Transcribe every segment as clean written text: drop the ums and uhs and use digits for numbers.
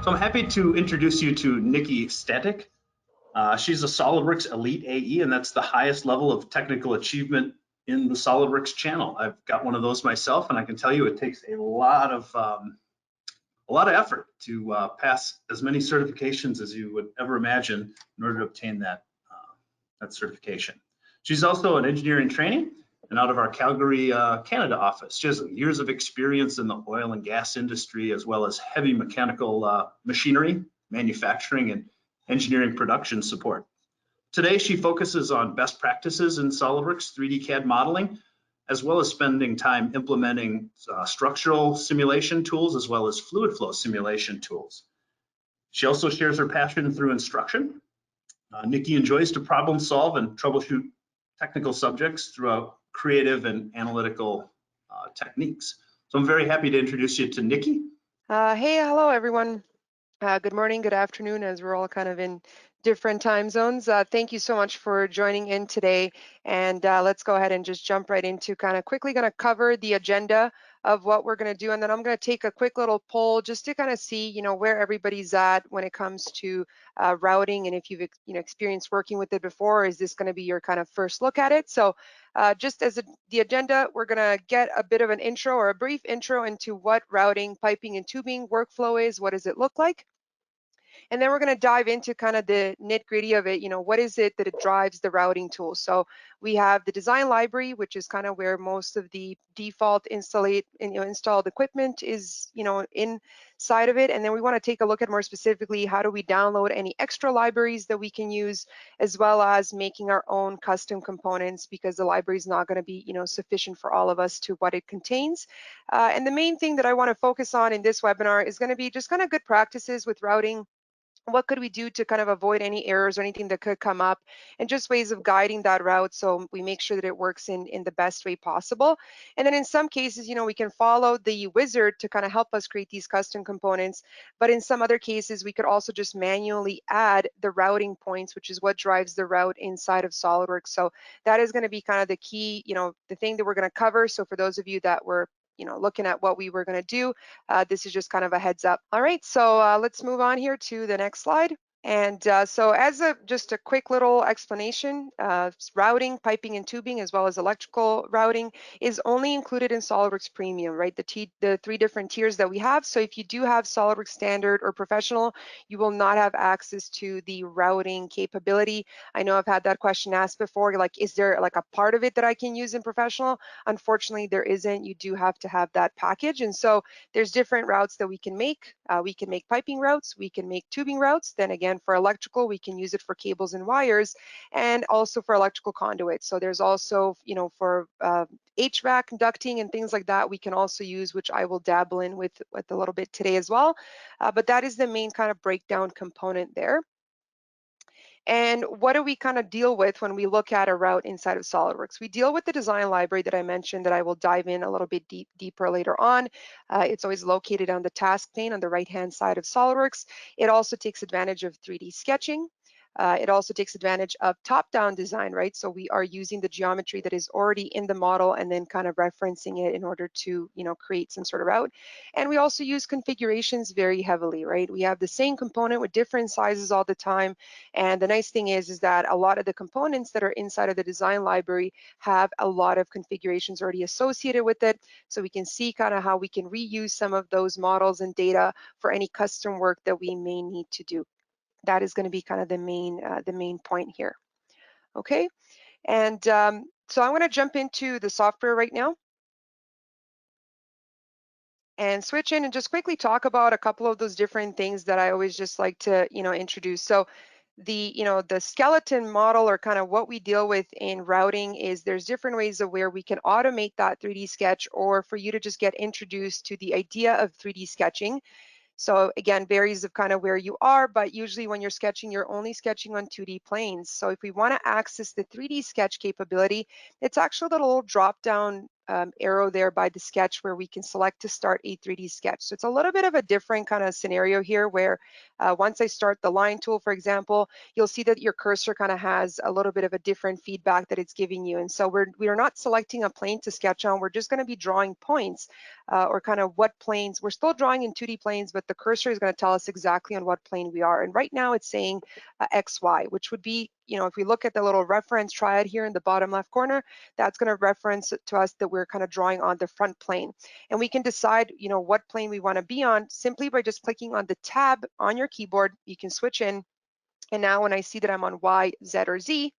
So I'm happy to introduce you to Nikki Static. She's a SolidWorks Elite AE, and that's the highest level of technical achievement in the SolidWorks channel. I've got one of those myself, and I can tell you it takes a lot of effort to pass as many certifications as you would ever imagine in order to obtain that certification. She's also an engineer in training and out of our Calgary, Canada office. She has years of experience in the oil and gas industry, as well as heavy mechanical machinery, manufacturing, and engineering production support. Today, she focuses on best practices in SolidWorks 3D CAD modeling, as well as spending time implementing structural simulation tools, as well as fluid flow simulation tools. She also shares her passion through instruction. Nikki enjoys to problem solve and troubleshoot technical subjects throughout creative and analytical techniques. So I'm very happy to introduce you to Nikki. Hey, hello everyone. Good morning, good afternoon, as we're all kind of in different time zones. Thank you so much for joining in today. And let's go ahead and just jump right into kind of quickly going to cover the agenda of what we're going to do. And then I'm going to take a quick little poll just to kind of see, where everybody's at when it comes to routing. And if you've, experienced working with it before, is this going to be your kind of first look at it? So just as the agenda, we're going to get a bit of an intro or a brief intro into what routing, piping, and tubing workflow is. What does it look like? And then we're going to dive into kind of the nitty-gritty of it. What is it that it drives the routing tool? So we have the design library, which is kind of where most of the default installed equipment is, inside of it. And then we want to take a look at more specifically, how do we download any extra libraries that we can use, as well as making our own custom components, because the library is not going to be, sufficient for all of us to what it contains. And the main thing that I want to focus on in this webinar is going to be just kind of good practices with routing. What could we do to kind of avoid any errors or anything that could come up, and just ways of guiding that route so we make sure that it works in the best way possible. And then in some cases, we can follow the wizard to kind of help us create these custom components. But in some other cases, we could also just manually add the routing points, which is what drives the route inside of SolidWorks. So that is going to be kind of the key, the thing that we're going to cover. So for those of you that were looking at what we were going to do, this is just kind of a heads up. All right, so let's move on here to the next slide. And so as just a quick little explanation, routing, piping, and tubing, as well as electrical routing, is only included in SolidWorks Premium, right? The three different tiers that we have. So if you do have SolidWorks Standard or Professional, you will not have access to the routing capability. I know I've had that question asked before, like, is there like a part of it that I can use in Professional? Unfortunately, there isn't. You do have to have that package. And so there's different routes that we can make. We can make piping routes, we can make tubing routes. Then again, for electrical, we can use it for cables and wires, and also for electrical conduits. So there's also, for HVAC ducting and things like that, we can also use, which I will dabble in with a little bit today as well. But that is the main kind of breakdown component there. And what do we kind of deal with when we look at a route inside of SolidWorks? We deal with the design library that I mentioned, that I will dive in a little bit deeper later on. It's always located on the task pane on the right-hand side of SolidWorks. It also takes advantage of 3D sketching. It also takes advantage of top-down design, right? So we are using the geometry that is already in the model and then kind of referencing it in order to, create some sort of route. And we also use configurations very heavily, right? We have the same component with different sizes all the time. And the nice thing is that a lot of the components that are inside of the design library have a lot of configurations already associated with it. So we can see kind of how we can reuse some of those models and data for any custom work that we may need to do. That is going to be kind of the main point here. Okay, and so I'm going to jump into the software right now and switch in and just quickly talk about a couple of those different things that I always just like to introduce. So the skeleton model, or kind of what we deal with in routing, is there's different ways of where we can automate that 3D sketch, or for you to just get introduced to the idea of 3D sketching. So again, varies of kind of where you are, but usually when you're sketching, you're only sketching on 2D planes. So if we want to access the 3D sketch capability, it's actually the little drop down arrow there by the sketch where we can select to start a 3D sketch. So it's a little bit of a different kind of scenario here where once I start the line tool, for example, you'll see that your cursor kind of has a little bit of a different feedback that it's giving you. And so we are not selecting a plane to sketch on. We're just going to be drawing points or kind of what planes. We're still drawing in 2D planes, but the cursor is going to tell us exactly on what plane we are. And right now it's saying XY, which would be, if we look at the little reference triad here in the bottom left corner, that's going to reference to us that we're kind of drawing on the front plane. And we can decide, what plane we want to be on simply by just clicking on the tab on your keyboard. You can switch in. And now when I see that I'm on Y, Z, or Z,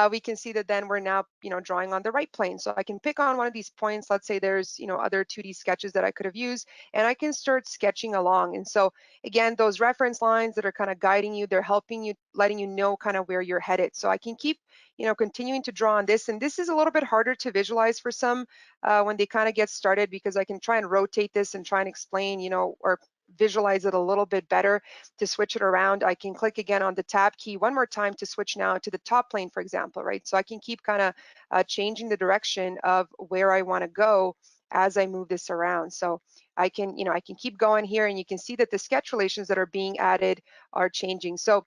we can see that then we're now, drawing on the right plane. So I can pick on one of these points. Let's say there's, other 2D sketches that I could have used, and I can start sketching along. And so again, those reference lines that are kind of guiding you, they're helping you, letting you know kind of where you're headed. So I can keep, continuing to draw on this. And this is a little bit harder to visualize for some when they kind of get started, because I can try and rotate this and try and explain, or visualize it a little bit better. To switch it around, I can click again on the tab key one more time to switch now to the top plane, for example, right? So I can keep kind of changing the direction of where I want to go as I move this around. So I can, I can keep going here, and you can see that the sketch relations that are being added are changing. So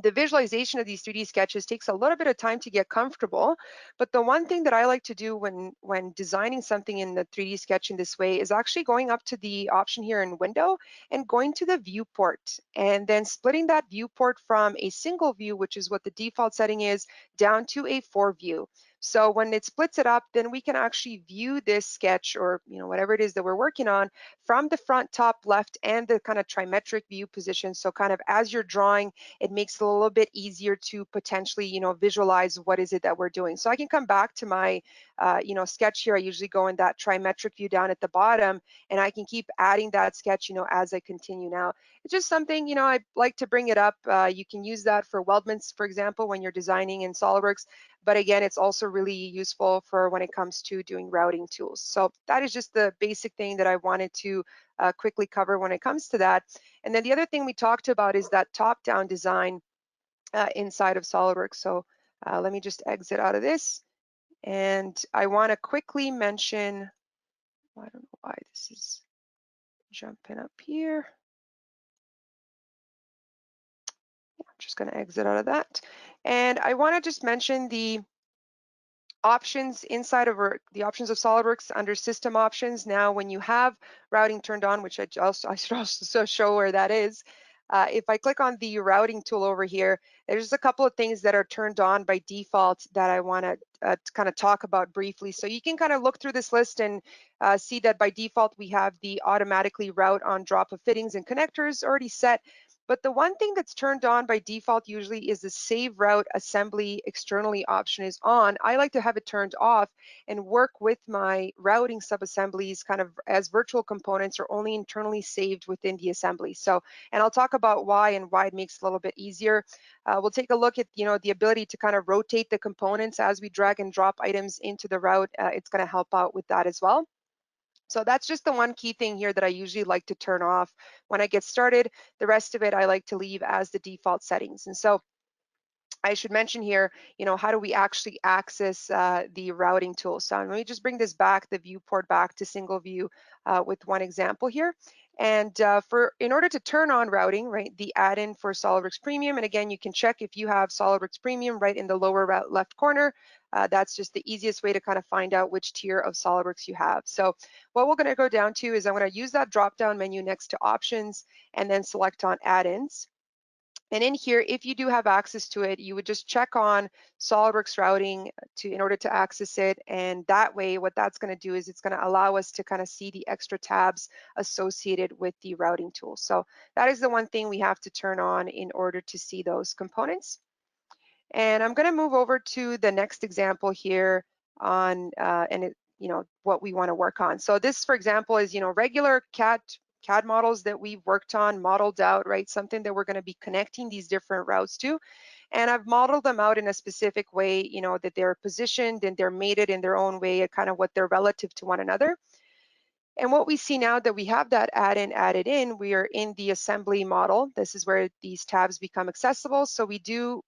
the visualization of these 3D sketches takes a little bit of time to get comfortable, but the one thing that I like to do when designing something in the 3D sketch in this way is actually going up to the option here in Window and going to the viewport, and then splitting that viewport from a single view, which is what the default setting is, down to a 4 view. So when it splits it up, then we can actually view this sketch, or whatever it is that we're working on, from the front, top, left, and the kind of trimetric view position. So kind of as you're drawing, it makes it a little bit easier to potentially, visualize what is it that we're doing. So I can come back to my, sketch here. I usually go in that trimetric view down at the bottom, and I can keep adding that sketch, as I continue. Now, it's just something, I like to bring it up. You can use that for weldments, for example, when you're designing in SolidWorks. But again, it's also really useful for when it comes to doing routing tools. So that is just the basic thing that I wanted to quickly cover when it comes to that. And then the other thing we talked about is that top-down design inside of SolidWorks. So let me just exit out of this. And I want to quickly mention, I don't know why this is jumping up here. I'm just going to exit out of that. And I want to just mention the options inside of the options of SolidWorks under system options. Now, when you have routing turned on, which I should also show where that is. If I click on the routing tool over here, there's a couple of things that are turned on by default that I want to kind of talk about briefly. So you can kind of look through this list and see that by default, we have the automatically route on drop of fittings and connectors already set. But the one thing that's turned on by default usually is the save route assembly externally option is on. I like to have it turned off and work with my routing subassemblies kind of as virtual components or only internally saved within the assembly. So, and I'll talk about why and why it makes it a little bit easier. We'll take a look at, the ability to kind of rotate the components as we drag and drop items into the route. It's going to help out with that as well. So that's just the one key thing here that I usually like to turn off when I get started. The rest of it I like to leave as the default settings. And so I should mention here, how do we actually access the routing tool? So let me just bring this back, the viewport back to single view with one example here. And in order to turn on routing, right, the add-in for SolidWorks Premium, and again, you can check if you have SolidWorks Premium right in the lower left corner. That's just the easiest way to kind of find out which tier of SolidWorks you have. So what we're going to go down to is I'm going to use that drop-down menu next to Options and then select on Add-ins. And in here, if you do have access to it, you would just check on SolidWorks routing in order to access it. And that way, what that's going to do is it's going to allow us to kind of see the extra tabs associated with the routing tool. So that is the one thing we have to turn on in order to see those components. And I'm going to move over to the next example here on what we want to work on. So this, for example, is regular CAD models that we've worked on, modeled out, right? Something that we're going to be connecting these different routes to. And I've modeled them out in a specific way, that they're positioned and they're mated in their own way, kind of what they're relative to one another. And what we see now that we have that add-in added in, we are in the assembly model. This is where these tabs become accessible. So we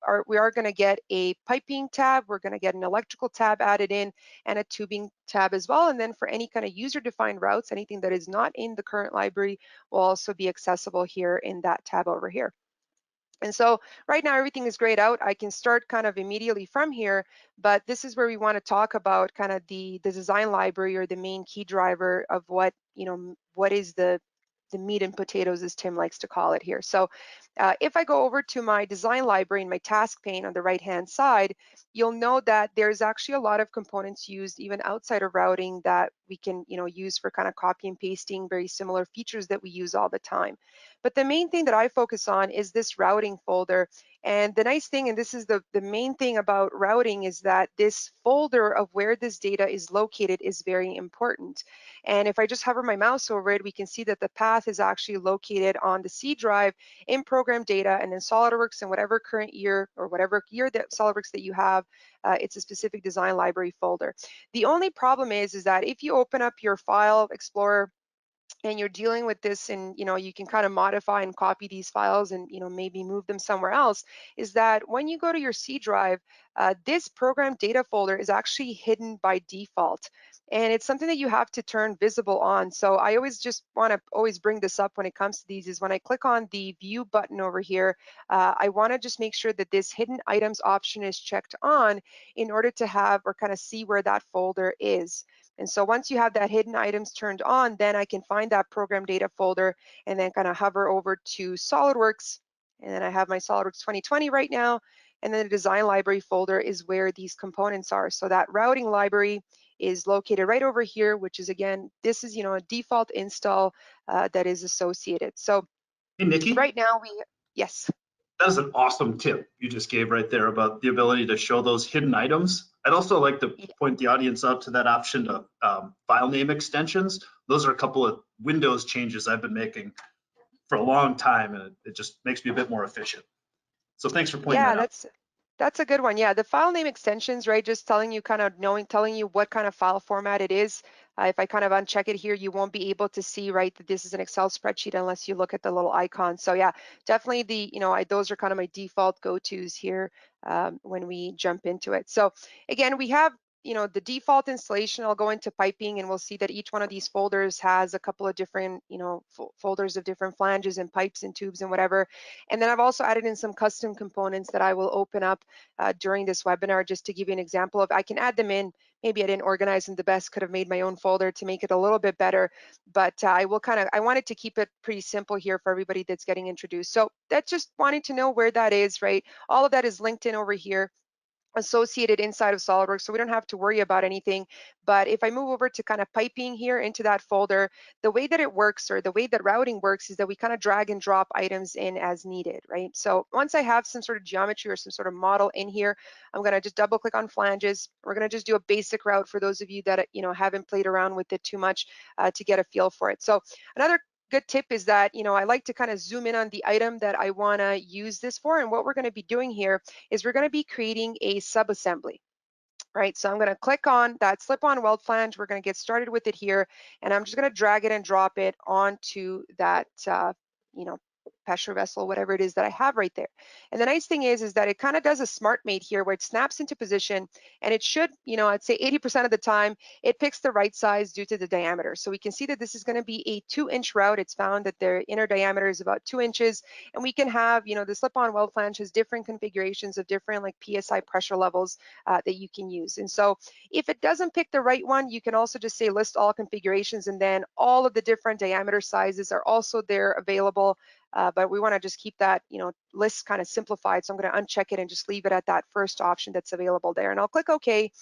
are going to get a piping tab, we're going to get an electrical tab added in, and a tubing tab as well. And then for any kind of user-defined routes, anything that is not in the current library will also be accessible here in that tab over here. And so right now everything is grayed out. I can start kind of immediately from here, but this is where we want to talk about kind of the design library, or the main key driver of what, what is the meat and potatoes, as Tim likes to call it here. So if I go over to my design library in my task pane on the right hand side, you'll know that there's actually a lot of components used even outside of routing that we can use for kind of copy and pasting very similar features that we use all the time. But the main thing that I focus on is this routing folder. And the nice thing, and this is the main thing about routing, is that this folder of where this data is located is very important. And if I just hover my mouse over it, we can see that the path is actually located on the C drive in program data, and in SolidWorks, in whatever current year or whatever year that SolidWorks that you have, it's a specific design library folder. The only problem is that if you open up your file explorer and you're dealing with this, and you can kind of modify and copy these files and maybe move them somewhere else, is that when you go to your C drive, this program data folder is actually hidden by default, and it's something that you have to turn visible on. So I always just want to always bring this up when it comes to these, is when I click on the view button over here, I want to just make sure that this hidden items option is checked on in order to have or kind of see where that folder is. And so once you have that hidden items turned on, then I can find that program data folder and then kind of hover over to SolidWorks. And then I have my SolidWorks 2020 right now. And then the design library folder is where these components are. So that routing library is located right over here, which is, again, this is, a default install that is associated. So Hey, Nikki, right now yes. that is an awesome tip you just gave right there about the ability to show those hidden items. I'd also like to point the audience out to that option to file name extensions. Those are a couple of Windows changes I've been making for a long time, and it just makes me a bit more efficient. So thanks for pointing Yeah, that out. that's a good one. Yeah, the file name extensions, right? Just telling you kind of telling you what kind of file format it is. If I kind of uncheck it here, you won't be able to see, right, that this is an Excel spreadsheet unless you look at the little icon. So yeah, definitely those are kind of my default go-tos here when we jump into it. So again, we have the default installation. I'll go into piping and we'll see that each one of these folders has a couple of different, folders of different flanges and pipes and tubes and whatever. And then I've also added in some custom components that I will open up during this webinar, just to give you an example of, I can add them in. Maybe I didn't organize them the best, could have made my own folder to make it a little bit better, but I wanted to keep it pretty simple here for everybody that's getting introduced. So that's just wanting to know where that is, right? All of that is linked in over here, associated inside of SolidWorks, so we don't have to worry about anything. But if I move over to kind of piping here into that folder, the way that it works, or the way that routing works, is that we kind of drag and drop items in as needed, right? So once I have some sort of geometry or some sort of model in here, I'm going to just double click on flanges. We're going to just do a basic route for those of you that haven't played around with it too much to get a feel for it. So another good tip is that I like to kind of zoom in on the item that I want to use this for. And what we're going to be doing here is we're going to be creating a subassembly. Right, so I'm going to click on that slip-on weld flange. We're going to get started with it here, and I'm just going to drag it and drop it onto that, pressure vessel, whatever it is that I have right there. And the nice thing is that it kind of does a smart mate here, where it snaps into position, and it should, I'd say 80% of the time, it picks the right size due to the diameter. So we can see that this is going to be a 2-inch route. It's found that their inner diameter is about 2 inches, and we can have, the slip-on weld flange has different configurations of different like PSI pressure levels that you can use. And so if it doesn't pick the right one, you can also just say list all configurations, and then all of the different diameter sizes are also there available. But we want to just keep that list kind of simplified. So I'm going to uncheck it and just leave it at that first option that's available there. And I'll click OK.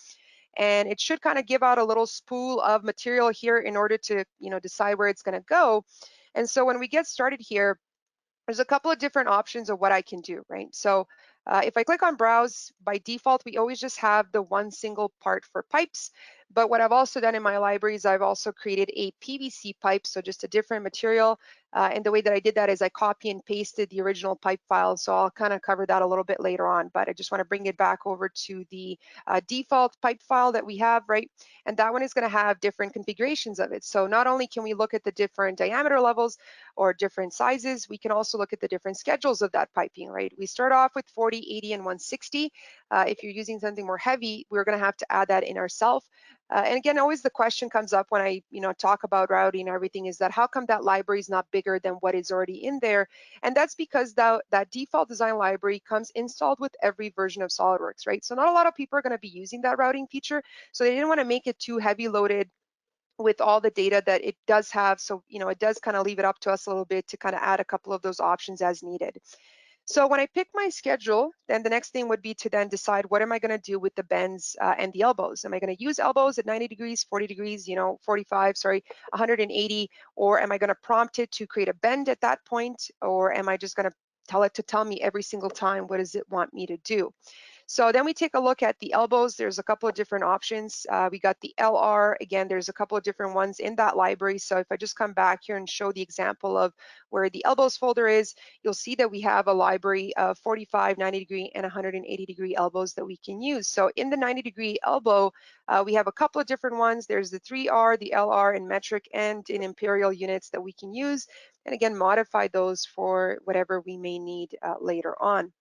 And it should kind of give out a little spool of material here in order to decide where it's going to go. And so when we get started here, there's a couple of different options of what I can do, right? So if I click on browse, by default, we always just have the one single part for pipes. But what I've also done in my library is I've also created a PVC pipe, so just a different material. And the way that I did that is I copy and pasted the original pipe file. So I'll kind of cover that a little bit later on, but I just want to bring it back over to the default pipe file that we have, right? And that one is going to have different configurations of it. So not only can we look at the different diameter levels or different sizes, we can also look at the different schedules of that piping, right? We start off with 40, 80, and 160. If you're using something more heavy, we're going to have to add that in ourselves. And again, always the question comes up when I, talk about routing and everything is that how come that library is not bigger than what is already in there? And that's because that default design library comes installed with every version of SolidWorks, right? So not a lot of people are going to be using that routing feature. So they didn't want to make it too heavy loaded with all the data that it does have. So, it does kind of leave it up to us a little bit to kind of add a couple of those options as needed. So when I pick my schedule, then the next thing would be to then decide what am I going to do with the bends and the elbows. Am I going to use elbows at 90 degrees, 40 degrees, 45, sorry, 180, or am I going to prompt it to create a bend at that point, or am I just going to tell it to tell me every single time what does it want me to do? So then we take a look at the elbows. There's a couple of different options. We got the LR. Again, there's a couple of different ones in that library. So if I just come back here and show the example of where the elbows folder is, you'll see that we have a library of 45, 90 degree, and 180 degree elbows that we can use. So in the 90 degree elbow, we have a couple of different ones. There's the 3R, the LR in metric and in imperial units that we can use. And again, modify those for whatever we may need later on.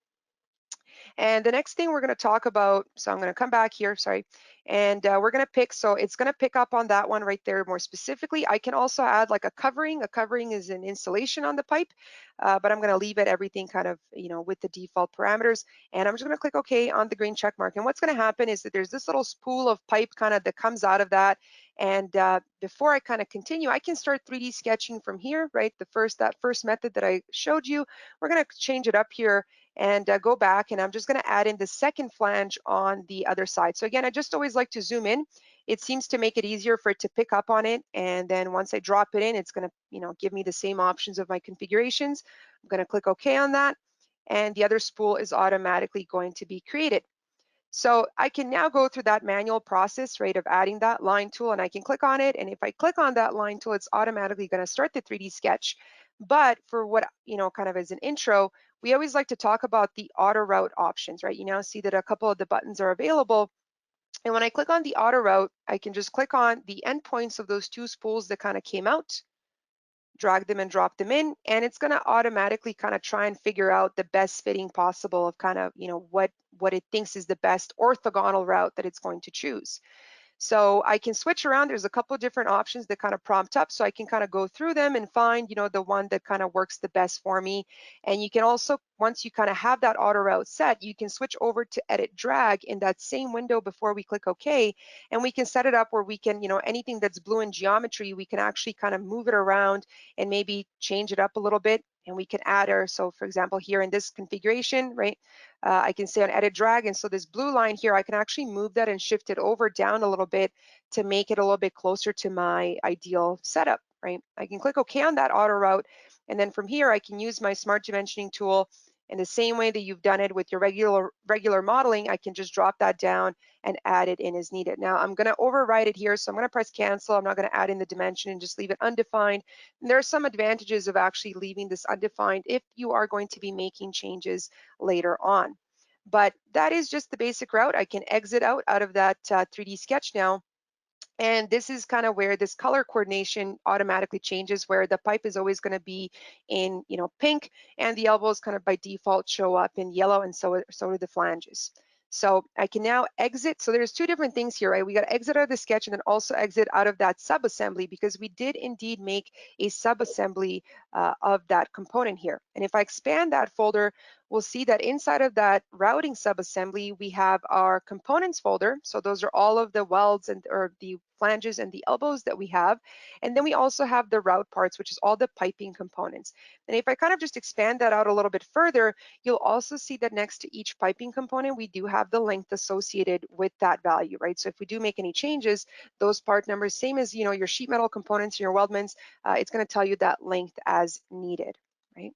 And the next thing we're going to talk about, so I'm going to come back here, sorry, and we're going to pick, so it's going to pick up on that one right there more specifically. I can also add like a covering. A covering is an installation on the pipe, but I'm going to leave it everything kind of, with the default parameters. And I'm just going to click OK on the green check mark. And what's going to happen is that there's this little spool of pipe kind of that comes out of that. And before I kind of continue, I can start 3D sketching from here, right? That first method that I showed you, we're going to change it up here and go back, and I'm just going to add in the second flange on the other side. So again, I just always like to zoom in. It seems to make it easier for it to pick up on it, and then once I drop it in, it's going to give me the same options of my configurations. I'm going to click OK on that, and the other spool is automatically going to be created. So I can now go through that manual process, right, of adding that line tool, and I can click on it. And if I click on that line tool, it's automatically going to start the 3D sketch. But for what, kind of as an intro, we always like to talk about the auto route options, right? You now see that a couple of the buttons are available. And when I click on the auto route, I can just click on the endpoints of those two spools that kind of came out, drag them and drop them in, and it's going to automatically kind of try and figure out the best fitting possible of kind of, what it thinks is the best orthogonal route that it's going to choose. So I can switch around. There's a couple of different options that kind of prompt up, so I can kind of go through them and find, the one that kind of works the best for me. And you can also, once you kind of have that auto route set, you can switch over to edit drag in that same window before we click OK. And we can set it up where we can, anything that's blue in geometry, we can actually kind of move it around and maybe change it up a little bit. And we can add our, so for example, here in this configuration, right, I can say on edit drag, and so this blue line here, I can actually move that and shift it over down a little bit to make it a little bit closer to my ideal setup, right? I can click OK on that auto route, and then from here, I can use my smart dimensioning tool in the same way that you've done it with your regular modeling. I can just drop that down and add it in as needed. Now I'm going to override it here, so I'm going to press cancel. I'm not going to add in the dimension and just leave it undefined. And there are some advantages of actually leaving this undefined if you are going to be making changes later on. But that is just the basic route. I can exit out of that 3D sketch now. And this is kind of where this color coordination automatically changes, where the pipe is always going to be in, pink, and the elbows kind of by default show up in yellow, and so do the flanges. So I can now exit. So there's two different things here, right? We got to exit out of the sketch and then also exit out of that subassembly, because we did indeed make a subassembly of that component here. And if I expand that folder, we'll see that inside of that routing subassembly, we have our components folder. So those are all of the welds or the flanges and the elbows that we have. And then we also have the route parts, which is all the piping components. And if I kind of just expand that out a little bit further, you'll also see that next to each piping component, we do have the length associated with that value, right? So if we do make any changes, those part numbers, same as, your sheet metal components and your weldments, it's going to tell you that length as needed, right?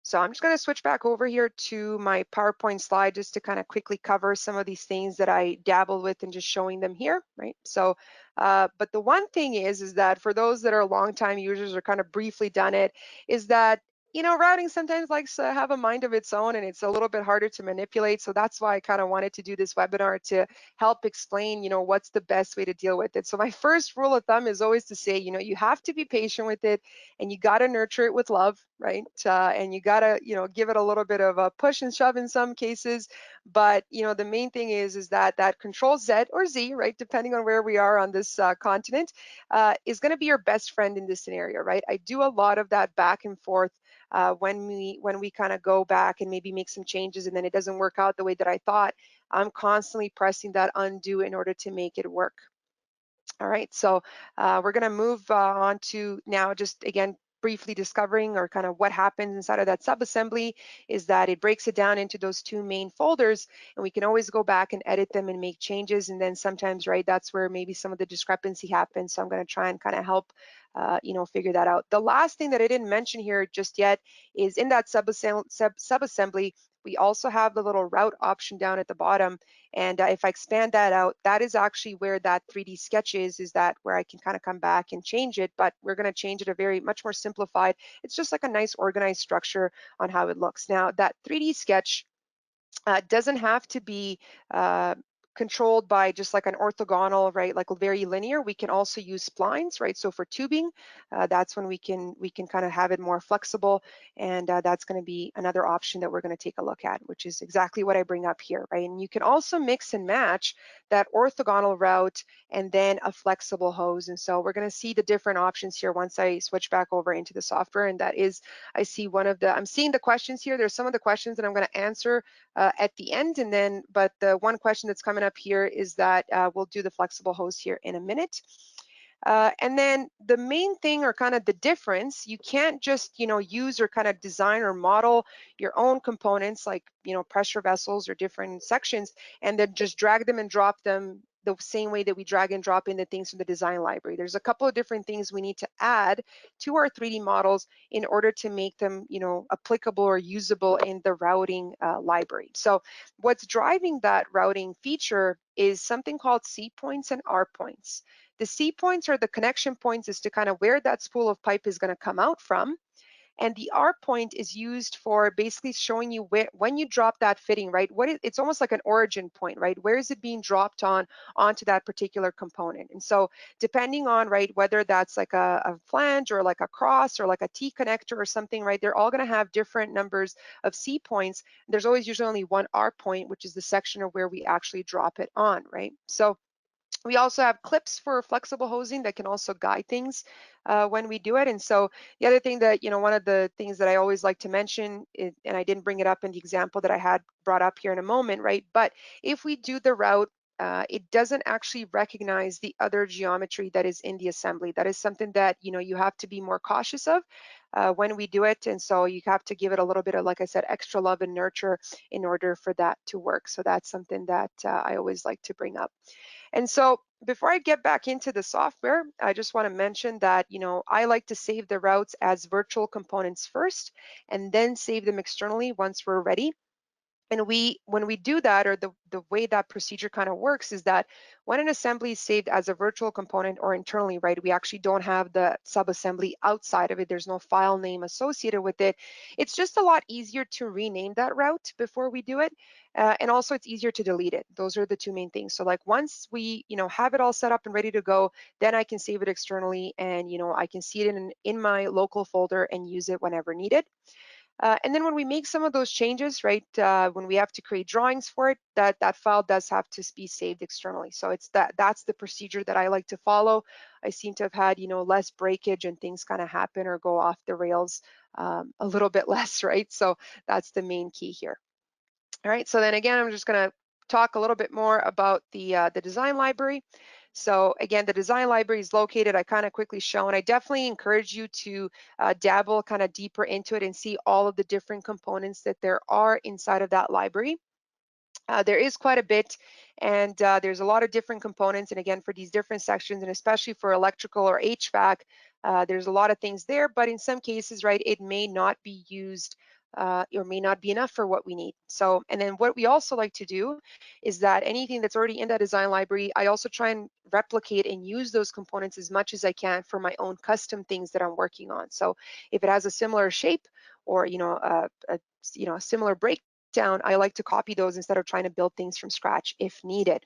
So I'm just going to switch back over here to my PowerPoint slide just to kind of quickly cover some of these things that I dabbled with and just showing them here, right? So, but the one thing is that for those that are longtime users or kind of briefly done it, is that routing sometimes likes to have a mind of its own and it's a little bit harder to manipulate. So that's why I kind of wanted to do this webinar to help explain, what's the best way to deal with it. So my first rule of thumb is always to say, you have to be patient with it and you got to nurture it with love, right? And you got to, give it a little bit of a push and shove in some cases. But, the main thing is that Control Z or Z, right, depending on where we are on this continent, is going to be your best friend in this scenario, right? I do a lot of that back and forth when we kind of go back and maybe make some changes and then it doesn't work out the way that I thought. I'm constantly pressing that undo in order to make it work. All right, so we're going to move on to now just again briefly discovering or kind of what happens inside of that subassembly is that it breaks it down into those two main folders and we can always go back and edit them and make changes, and then sometimes, right, that's where maybe some of the discrepancy happens. So I'm going to try and kind of help figure that out. The last thing that I didn't mention here just yet is in that subassembly we also have the little route option down at the bottom. And if I expand that out, that is actually where that 3D sketch is that where I can kind of come back and change it, but we're going to change it a very much more simplified. It's just like a nice organized structure on how it looks. Now that 3D sketch doesn't have to be controlled by just like an orthogonal, right, like very linear. We can also use splines, right? So for tubing, that's when we can kind of have it more flexible, and that's going to be another option that we're going to take a look at, which is exactly what I bring up here, right? And you can also mix and match that orthogonal route and then a flexible hose. And so we're going to see the different options here once I switch back over into the software. And that is, I'm seeing the questions here. There's some of the questions that I'm going to answer at the end, and then, but the one question that's coming up here is that we'll do the flexible hose here in a minute. And then the main thing or kind of the difference, you can't just, use or kind of design or model your own components like, pressure vessels or different sections and then just drag them and drop them the same way that we drag and drop in the things from the design library. There's a couple of different things we need to add to our 3D models in order to make them, applicable or usable in the routing library. So what's driving that routing feature is something called C points and R points. The C points are the connection points as to kind of where that spool of pipe is going to come out from. And the R point is used for basically showing you where, when you drop that fitting, right? It's almost like an origin point, right? Where is it being dropped onto that particular component? And so depending on, right, whether that's like a flange or like a cross or like a T connector or something, right? They're all going to have different numbers of C points. There's always usually only one R point, which is the section of where we actually drop it on, right? So we also have clips for flexible hosing that can also guide things when we do it. And so the other thing that, one of the things that I always like to mention, and I didn't bring it up in the example that I had brought up here in a moment, right? But if we do the route, it doesn't actually recognize the other geometry that is in the assembly. That is something that, you have to be more cautious of when we do it. And so you have to give it a little bit of, like I said, extra love and nurture in order for that to work. So that's something that I always like to bring up. And so before I get back into the software, I just want to mention that, I like to save the routes as virtual components first and then save them externally once we're ready. And when we do that, or the way that procedure kind of works is that when an assembly is saved as a virtual component or internally, right, we actually don't have the subassembly outside of it. There's no file name associated with it. It's just a lot easier to rename that route before we do it. And also it's easier to delete it. Those are the two main things. So like once we, have it all set up and ready to go, then I can save it externally and, I can see it in my local folder and use it whenever needed. And then when we make some of those changes, right, when we have to create drawings for it, that file does have to be saved externally. So it's that's the procedure that I like to follow. I seem to have had, less breakage and things kind of happen or go off the rails a little bit less, right? So that's the main key here. All right, so then again, I'm just going to talk a little bit more about the design library. So again, the design library is located, I kind of quickly shown. I definitely encourage you to dabble kind of deeper into it and see all of the different components that there are inside of that library. There is quite a bit, and there's a lot of different components. And again, for these different sections, and especially for electrical or HVAC, there's a lot of things there, but in some cases, right, it may not be used or may not be enough for what we need. So, and then what we also like to do is that anything that's already in that design library, I also try and replicate and use those components as much as I can for my own custom things that I'm working on. So if it has a similar shape or a similar breakdown, I like to copy those instead of trying to build things from scratch if needed.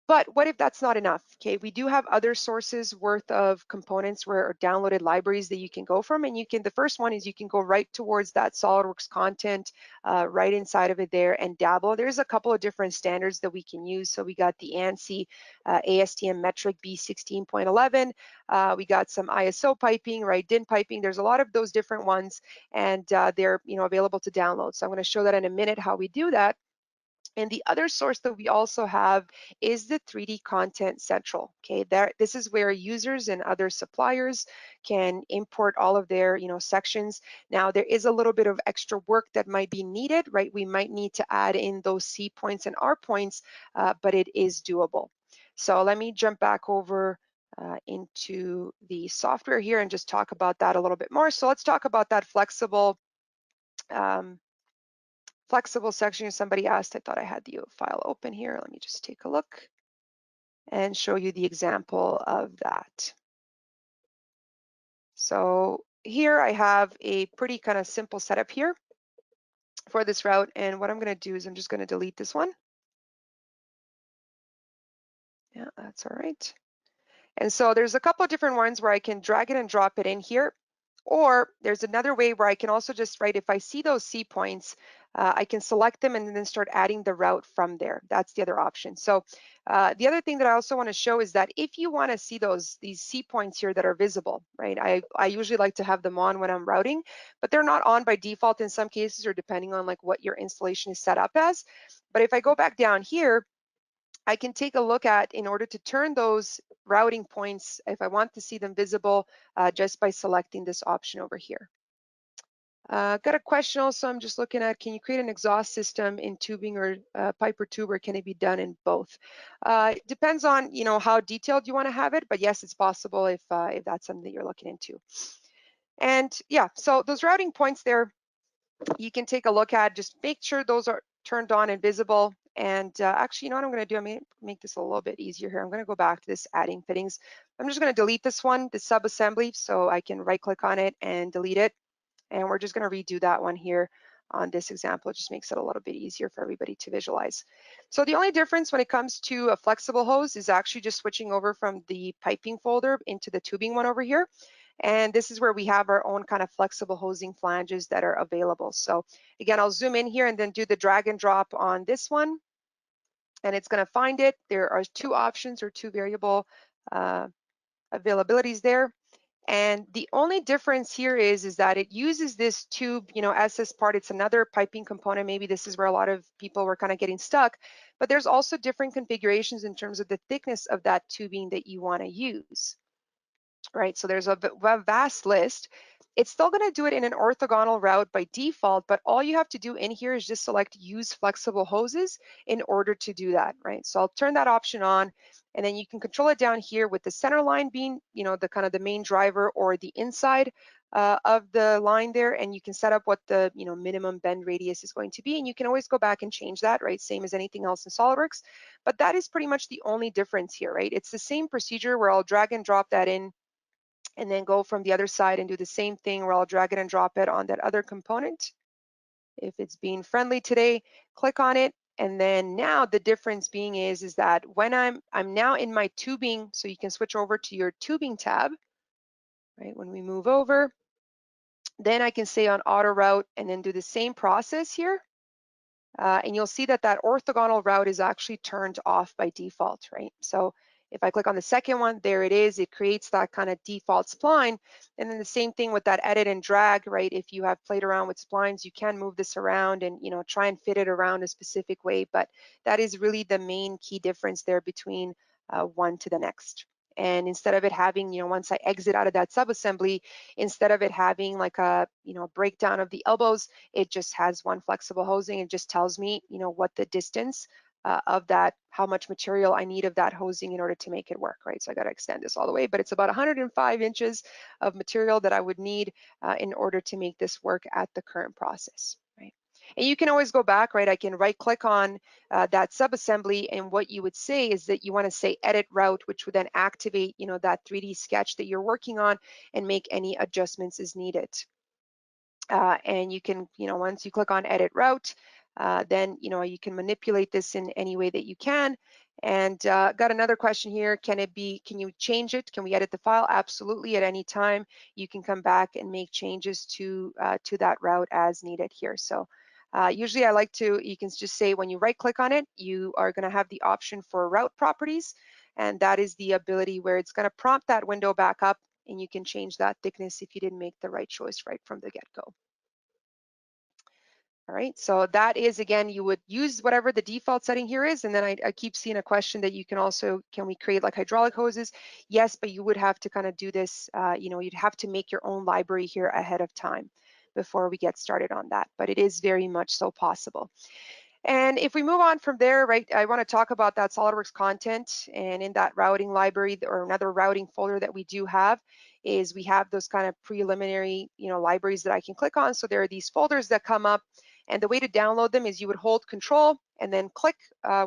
But what if that's not enough? Okay, we do have other sources worth of components or downloaded libraries that you can go from, and the first one is you can go right towards that SolidWorks content, right inside of it there and dabble. There's a couple of different standards that we can use. So we got the ANSI ASTM metric B16.11. We got some ISO piping, right? DIN piping. There's a lot of those different ones, and they're available to download. So I'm going to show that in a minute how we do that. And the other source that we also have is the 3D Content Central. Okay, this is where users and other suppliers can import all of their sections. Now there is a little bit of extra work that might be needed, right? We might need to add in those C points and R points, but it is doable. So let me jump back over into the software here and just talk about that a little bit more. So let's talk about that flexible section. Somebody asked, I thought I had the file open here. Let me just take a look and show you the example of that. So here I have a pretty kind of simple setup here for this route. And what I'm going to do is I'm just going to delete this one. Yeah, that's all right. And so there's a couple of different ones where I can drag it and drop it in here. Or there's another way where I can also just write, if I see those C points, I can select them and then start adding the route from there. That's the other option. So the other thing that I also want to show is that if you want to see these C points here that are visible, right? I usually like to have them on when I'm routing, but they're not on by default in some cases, or depending on like what your installation is set up as. But if I go back down here, I can take a look at, in order to turn those routing points, if I want to see them visible, just by selecting this option over here. Got a question also, I'm just looking at, can you create an exhaust system in tubing or pipe or tube, or can it be done in both? Depends on how detailed you want to have it, but yes, it's possible if that's something that you're looking into. And yeah, so those routing points there, you can take a look at, just make sure those are turned on and visible. And actually, you know what I'm going to do? I'm going to make this a little bit easier here. I'm going to go back to this adding fittings. I'm just going to delete this one, the subassembly, so I can right click on it and delete it. And we're just going to redo that one here on this example. It just makes it a little bit easier for everybody to visualize. So the only difference when it comes to a flexible hose is actually just switching over from the piping folder into the tubing one over here. And this is where we have our own kind of flexible hosing flanges that are available. So again, I'll zoom in here and then do the drag and drop on this one. And it's going to find it. There are two options or two variable availabilities there. And the only difference here is that it uses this tube, SS part. It's another piping component. Maybe this is where a lot of people were kind of getting stuck. But there's also different configurations in terms of the thickness of that tubing that you want to use. Right, so there's a vast list. It's still going to do it in an orthogonal route by default, but all you have to do in here is just select use flexible hoses in order to do that, right? So I'll turn that option on, and then you can control it down here with the center line being, the kind of the main driver, or the inside of the line there, and you can set up what the minimum bend radius is going to be, and you can always go back and change that, right? Same as anything else in SolidWorks, but that is pretty much the only difference here, right? It's the same procedure where I'll drag and drop that in, and then go from the other side and do the same thing where I'll drag it and drop it on that other component. If it's being friendly today, click on it. And then now the difference being is that when I'm now in my tubing, so you can switch over to your tubing tab, right? When we move over, then I can say on auto route and then do the same process here. And you'll see that that orthogonal route is actually turned off by default, right? So if I click on the second one, there it is. It creates that kind of default spline. And then the same thing with that edit and drag, right? If you have played around with splines, you can move this around and try and fit it around a specific way. But that is really the main key difference there between one to the next. And instead of it having, once I exit out of that subassembly, instead of it having like a, breakdown of the elbows, it just has one flexible hosing. It just tells me, what the distance of that, how much material I need of that hosing in order to make it work, right? So I got to extend this all the way, but it's about 105 inches of material that I would need in order to make this work at the current process, right? And you can always go back, right? I can right click on that subassembly, and what you would say is that you want to say edit route, which would then activate, that 3D sketch that you're working on and make any adjustments as needed. And you can, once you click on edit route, then, you can manipulate this in any way that you can. And got another question here. Can you change it? Can we edit the file? Absolutely, at any time. You can come back and make changes to that route as needed here. So usually you can just say when you right click on it, you are going to have the option for route properties. And that is the ability where it's going to prompt that window back up, and you can change that thickness if you didn't make the right choice right from the get-go. All right, so that is, again, you would use whatever the default setting here is, and then I keep seeing a question that you can also, can we create like hydraulic hoses? Yes, but you would have to kind of do this, you'd have to make your own library here ahead of time before we get started on that, but it is very much so possible. And if we move on from there, right, I want to talk about that SolidWorks content, and in that routing library, or another routing folder that we do have, is we have those kind of preliminary, libraries that I can click on. So there are these folders that come up, and the way to download them is you would hold Control and then click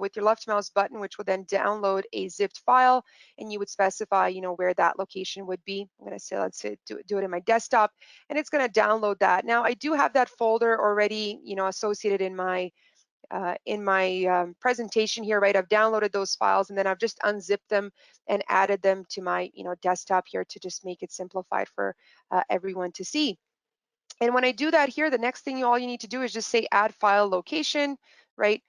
with your left mouse button, which will then download a zipped file, and you would specify, where that location would be. I'm going to say, let's say, do it in my desktop, and it's going to download that. Now, I do have that folder already, associated in my presentation here, right? I've downloaded those files, and then I've just unzipped them and added them to my, desktop here to just make it simplified for everyone to see. And when I do that here, the next thing all you need to do is just say add file location, right?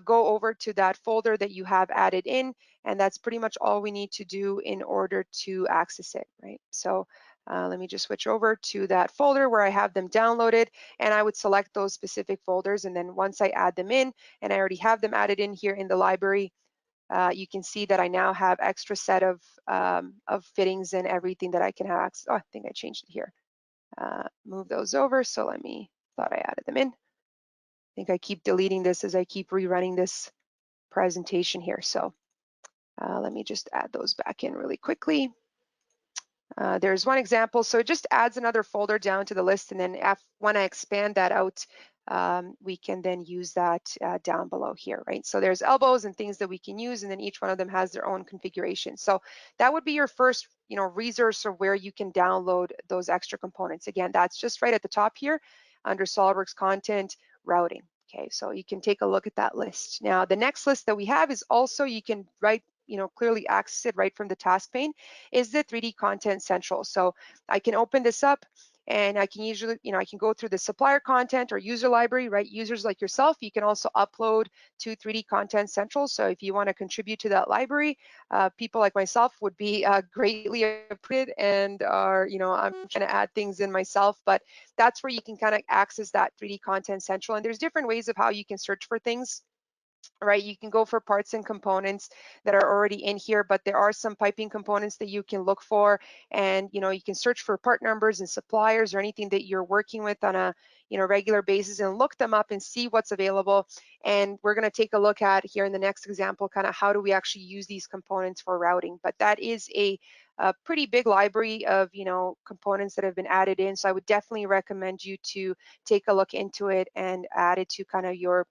Go over to that folder that you have added in, and that's pretty much all we need to do in order to access it, right? So let me just switch over to that folder where I have them downloaded, and I would select those specific folders, and then once I add them in, and I already have them added in here in the library, you can see that I now have extra set of fittings and everything that I can have access. Oh, I think I changed it here. Move those over. So thought I added them in. I think I keep deleting this as I keep rerunning this presentation here. So let me just add those back in really quickly. There's one example. So it just adds another folder down to the list. And then when I expand that out, we can then use that down below here, right? So there's elbows and things that we can use, and then each one of them has their own configuration. So that would be your first, resource of where you can download those extra components. Again, that's just right at the top here under SolidWorks content routing. Okay, so you can take a look at that list. Now, the next list that we have is also, you can clearly access it right from the task pane, is the 3D Content Central. So I can open this up, and I can usually, I can go through the supplier content or user library, right? Users like yourself, you can also upload to 3D Content Central. So if you want to contribute to that library, people like myself would be greatly appreciated, and I'm trying to add things in myself, but that's where you can kind of access that 3D Content Central. And there's different ways of how you can search for things. Right, you can go for parts and components that are already in here, but there are some piping components that you can look for, and you can search for part numbers and suppliers or anything that you're working with on a regular basis, and look them up and see what's available. And we're going to take a look at here in the next example kind of how do we actually use these components for routing. But that is a pretty big library of components that have been added in, so I would definitely recommend you to take a look into it and add it to kind of your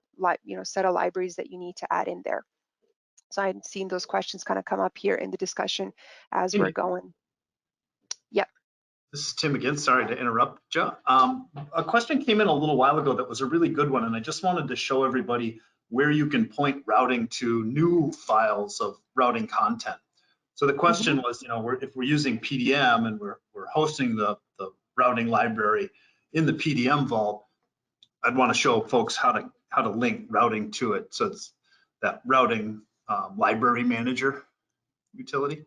set of libraries that you need to add in there. So I've seen those questions kind of come up here in the discussion as we're going. Yep. This is Tim again. Sorry to interrupt, Joe. A question came in a little while ago that was a really good one, and I just wanted to show everybody where you can point routing to new files of routing content. So the question was, if we're using PDM and we're hosting the routing library in the PDM vault, I'd want to show folks how to link routing to it. So it's that routing library manager utility.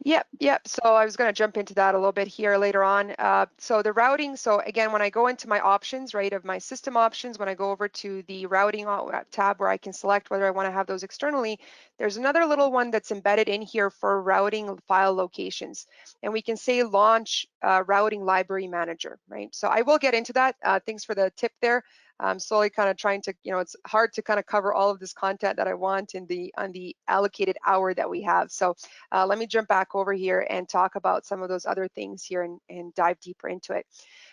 Yep. So I was going to jump into that a little bit here later on. So the routing, so again, when I go into my options, right, of my system options, when I go over to the routing tab where I can select whether I want to have those externally, there's another little one that's embedded in here for routing file locations. And we can say launch routing library manager, right? So I will get into that. Thanks for the tip there. I'm slowly kind of trying to, it's hard to kind of cover all of this content that I want in on the allocated hour that we have. So let me jump back over here and talk about some of those other things here and dive deeper into it.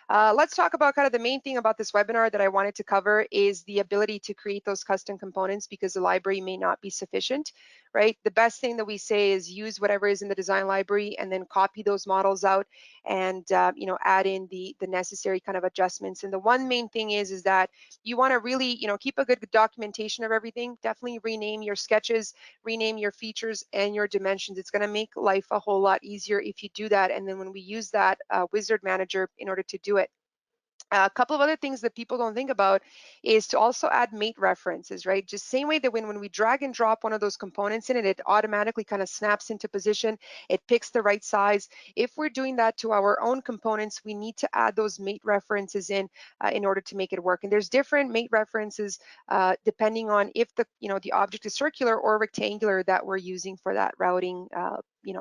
Let's talk about kind of the main thing about this webinar that I wanted to cover is the ability to create those custom components because the library may not be sufficient, right? The best thing that we say is use whatever is in the design library and then copy those models out and add in the necessary kind of adjustments. And the one main thing is that you want to really keep a good documentation of everything. Definitely rename your sketches, rename your features and your dimensions. It's going to make life a whole lot easier if you do that. And then when we use that wizard manager in order to do it. A couple of other things that people don't think about is to also add mate references, right? Just same way that when we drag and drop one of those components in it automatically kind of snaps into position. It picks the right size. If we're doing that to our own components, we need to add those mate references in order to make it work. And there's different mate references depending on if the object is circular or rectangular that we're using for that routing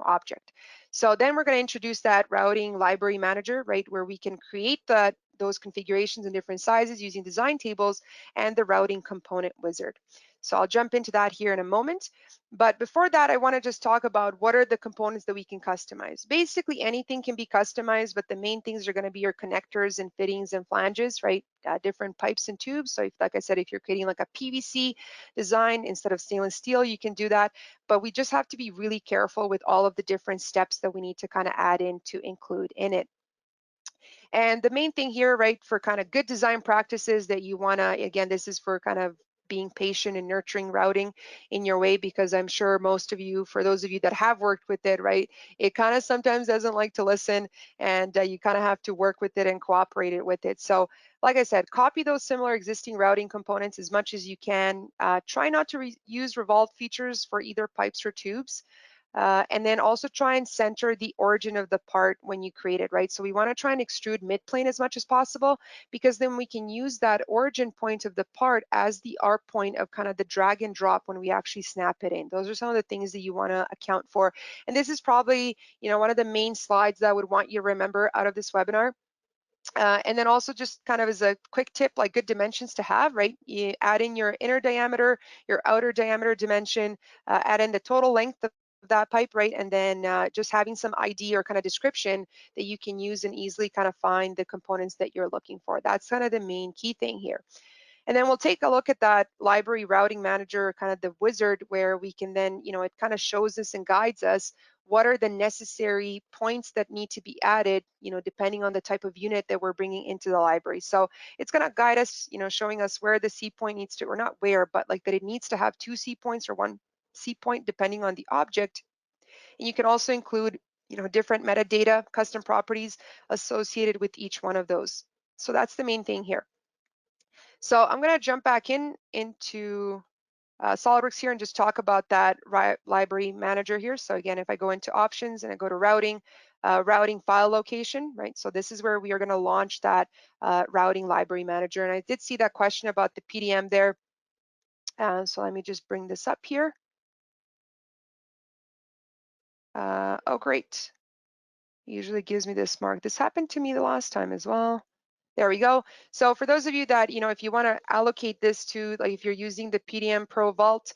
object. So then we're going to introduce that routing library manager, right, where we can create those configurations in different sizes using design tables and the routing component wizard. So I'll jump into that here in a moment. But before that, I want to just talk about what are the components that we can customize. Basically, anything can be customized, but the main things are going to be your connectors and fittings and flanges, right? Different pipes and tubes. So if, like I said, if you're creating like a PVC design instead of stainless steel, you can do that. But we just have to be really careful with all of the different steps that we need to kind of add in to include in it. And the main thing here, right, for kind of good design practices that you want to, again, this is for kind of being patient and nurturing routing in your way, because I'm sure most of you, for those of you that have worked with it, right, it kind of sometimes doesn't like to listen, and you kind of have to work with it and cooperate it with it. So like I said, copy those similar existing routing components as much as you can. Try not to use revolved features for either pipes or tubes. And then also try and center the origin of the part when you create it, right? So we want to try and extrude mid-plane as much as possible, because then we can use that origin point of the part as the arc point of kind of the drag and drop when we actually snap it in. Those are some of the things that you want to account for. And this is probably, one of the main slides that I would want you to remember out of this webinar. And then also just kind of as a quick tip, like good dimensions to have, right? You add in your inner diameter, your outer diameter dimension, add in the total length of that pipe, right? And then just having some ID or kind of description that you can use and easily kind of find the components that you're looking for. That's kind of the main key thing here. And then we'll take a look at that library routing manager, kind of the wizard, where we can then, it kind of shows us and guides us what are the necessary points that need to be added, depending on the type of unit that we're bringing into the library. So it's going to guide us, showing us where the C point needs to, or not where, but like that it needs to have 2 C points or 1 C point, depending on the object. And you can also include, different metadata, custom properties associated with each one of those. So that's the main thing here. So I'm going to jump back into Solidworks here and just talk about that library manager here. So again, if I go into options and I go to routing, routing file location, right? So this is where we are going to launch that routing library manager. And I did see that question about the PDM there. So let me just bring this up here. Oh, great. Usually gives me this mark. This happened to me the last time as well. There we go. So for those of you that, if you want to allocate this to, like if you're using the PDM Pro Vault,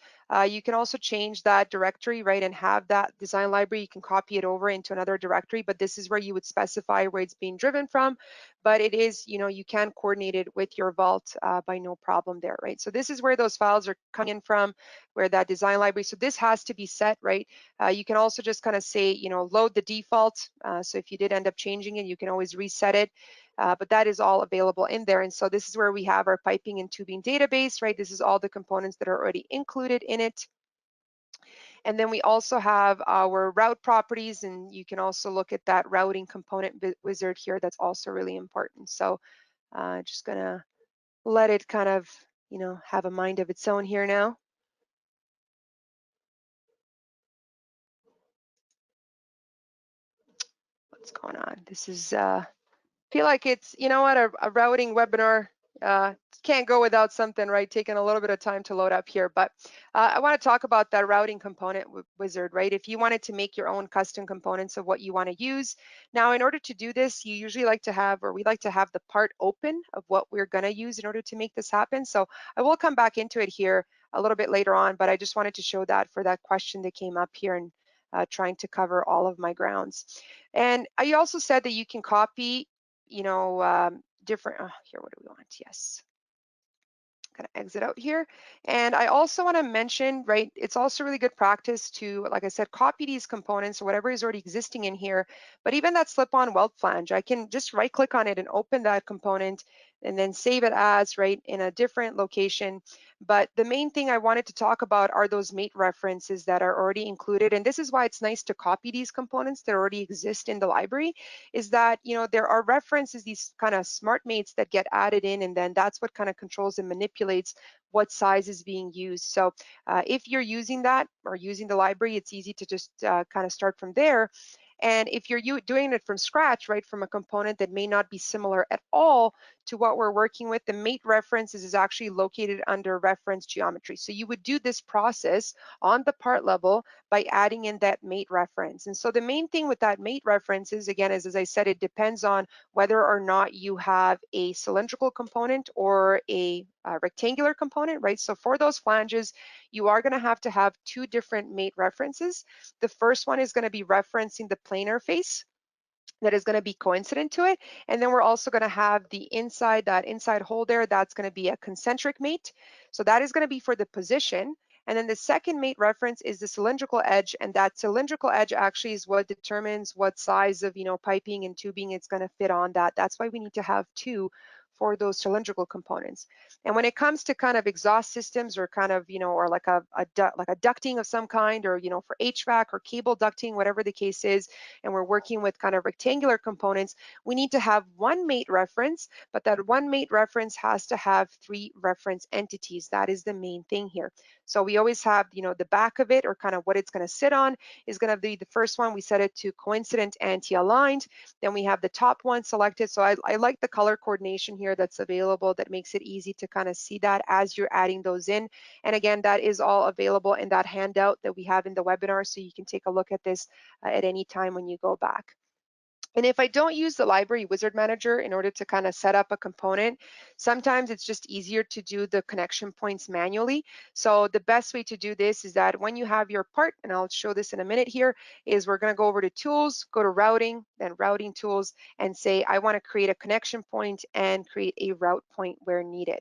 you can also change that directory, right, and have that design library. You can copy it over into another directory, but this is where you would specify where it's being driven from. But it is, you can coordinate it with your Vault by no problem there, right? So this is where those files are coming in from, where that design library. So this has to be set, right? You can also just kind of say, load the default. So if you did end up changing it, you can always reset it. But that is all available in there. And so this is where we have our piping and tubing database, right? This is all the components that are already included in it. And then we also have our route properties, and you can also look at that routing component wizard here. That's also really important. So just gonna let it kind of, have a mind of its own here now. What's going on? This is, feel like it's, a routing webinar can't go without something, right? Taking a little bit of time to load up here, but I want to talk about that routing component wizard, right? If you wanted to make your own custom components of what you want to use. Now, in order to do this, you usually like to have, or we like to have the part open of what we're going to use in order to make this happen. So I will come back into it here a little bit later on, but I just wanted to show that for that question that came up here and trying to cover all of my grounds. And I also said that you can copy, different, here, what do we want? Yes. Kind of exit out here. And I also want to mention, right, it's also really good practice to, like I said, copy these components or whatever is already existing in here. But even that slip-on weld flange, I can just right click on it and open that component and then save it as, right, in a different location. But the main thing I wanted to talk about are those mate references that are already included. And this is why it's nice to copy these components that already exist in the library, is that, there are references, these kind of smart mates that get added in, and then that's what kind of controls and manipulates what size is being used. So if you're using that or using the library, it's easy to just kind of start from there. And if you're doing it from scratch, right, from a component that may not be similar at all to what we're working with, the mate references is actually located under reference geometry. So you would do this process on the part level by adding in that mate reference. And so the main thing with that mate reference is, again, as I said, it depends on whether or not you have a cylindrical component or a rectangular component, right? So for those flanges, you are going to have two different mate references. The first one is going to be referencing the planar face that is going to be coincident to it. And then we're also going to have the inside, that inside hole there, that's going to be a concentric mate. So that is going to be for the position. And then the second mate reference is the cylindrical edge, and that cylindrical edge actually is what determines what size of, piping and tubing it's going to fit on that. That's why we need to have two for those cylindrical components. And when it comes to kind of exhaust systems or kind of, or like a ducting of some kind, or, for HVAC or cable ducting, whatever the case is, and we're working with kind of rectangular components, we need to have one mate reference, but that one mate reference has to have three reference entities. That is the main thing here. So we always have, the back of it, or kind of what it's going to sit on, is going to be the first one. We set it to coincident anti-aligned. Then we have the top one selected. So I like the color coordination here that's available, that makes it easy to kind of see that as you're adding those in. And again, that is all available in that handout that we have in the webinar, so you can take a look at this at any time when you go back. And if I don't use the library wizard manager in order to kind of set up a component, sometimes it's just easier to do the connection points manually. So the best way to do this is that when you have your part, and I'll show this in a minute here, is we're going to go over to tools, go to routing, then routing tools, and say I want to create a connection point and create a route point where needed.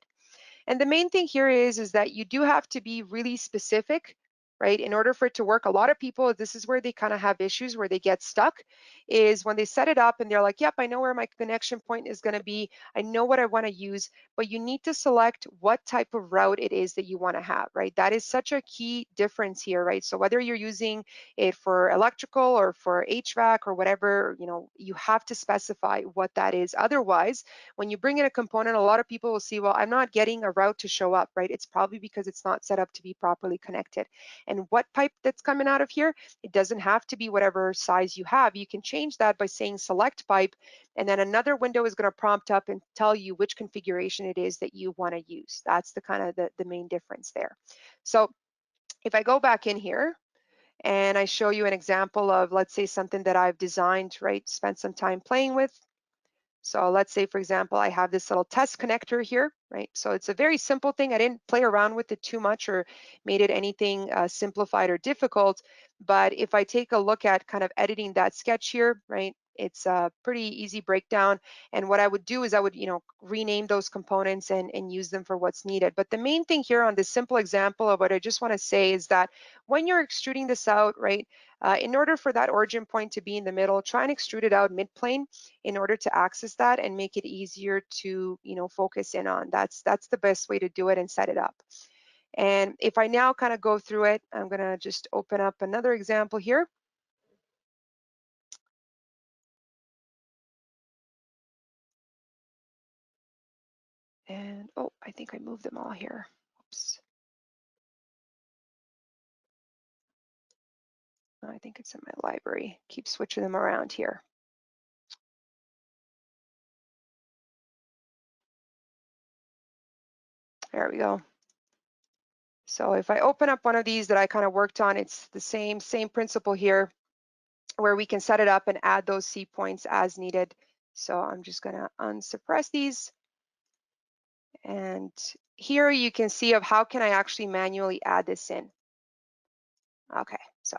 And the main thing here is that you do have to be really specific, right? In order for it to work, a lot of people, this is where they kind of have issues, where they get stuck, is when they set it up and they're like, yep, I know where my connection point is going to be. I know what I want to use, but you need to select what type of route it is that you want to have, right? That is such a key difference here, right? So whether you're using it for electrical or for HVAC or whatever, you have to specify what that is. Otherwise, when you bring in a component, a lot of people will see, well, I'm not getting a route to show up, right? It's probably because it's not set up to be properly connected. And what pipe that's coming out of here, it doesn't have to be whatever size you have. You can change that by saying select pipe, and then another window is going to prompt up and tell you which configuration it is that you want to use. That's the kind of the main difference there. So if I go back in here, and I show you an example of, let's say, something that I've designed, right, spent some time playing with. So let's say, for example, I have this little test connector here, right? So it's a very simple thing. I didn't play around with it too much or made it anything simplified or difficult. But if I take a look at kind of editing that sketch here, right? It's a pretty easy breakdown. And what I would do is I would, rename those components and use them for what's needed. But the main thing here on this simple example of what I just want to say is that when you're extruding this out, right, in order for that origin point to be in the middle, try and extrude it out mid-plane in order to access that and make it easier to, focus in on. That's the best way to do it and set it up. And if I now kind of go through it, I'm going to just open up another example here. And, oh, I think I moved them all here. Oops. I think it's in my library. Keep switching them around here. There we go. So if I open up one of these that I kind of worked on, it's the same principle here, where we can set it up and add those C points as needed. So I'm just going to unsuppress these. And here you can see of how can I actually manually add this in. Okay, so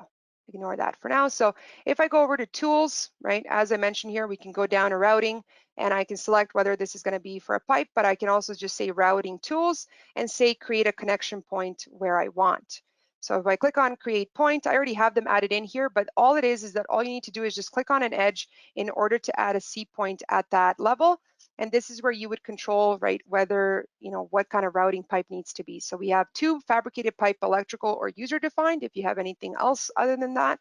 ignore that for now. So if I go over to tools, right, as I mentioned here, we can go down to routing, and I can select whether this is going to be for a pipe, but I can also just say routing tools and say create a connection point where I want. So if I click on create point, I already have them added in here, but all it is that all you need to do is just click on an edge in order to add a C point at that level. And this is where you would control, right, whether, what kind of routing pipe needs to be. So we have 2 fabricated pipe, electrical or user defined, if you have anything else other than that.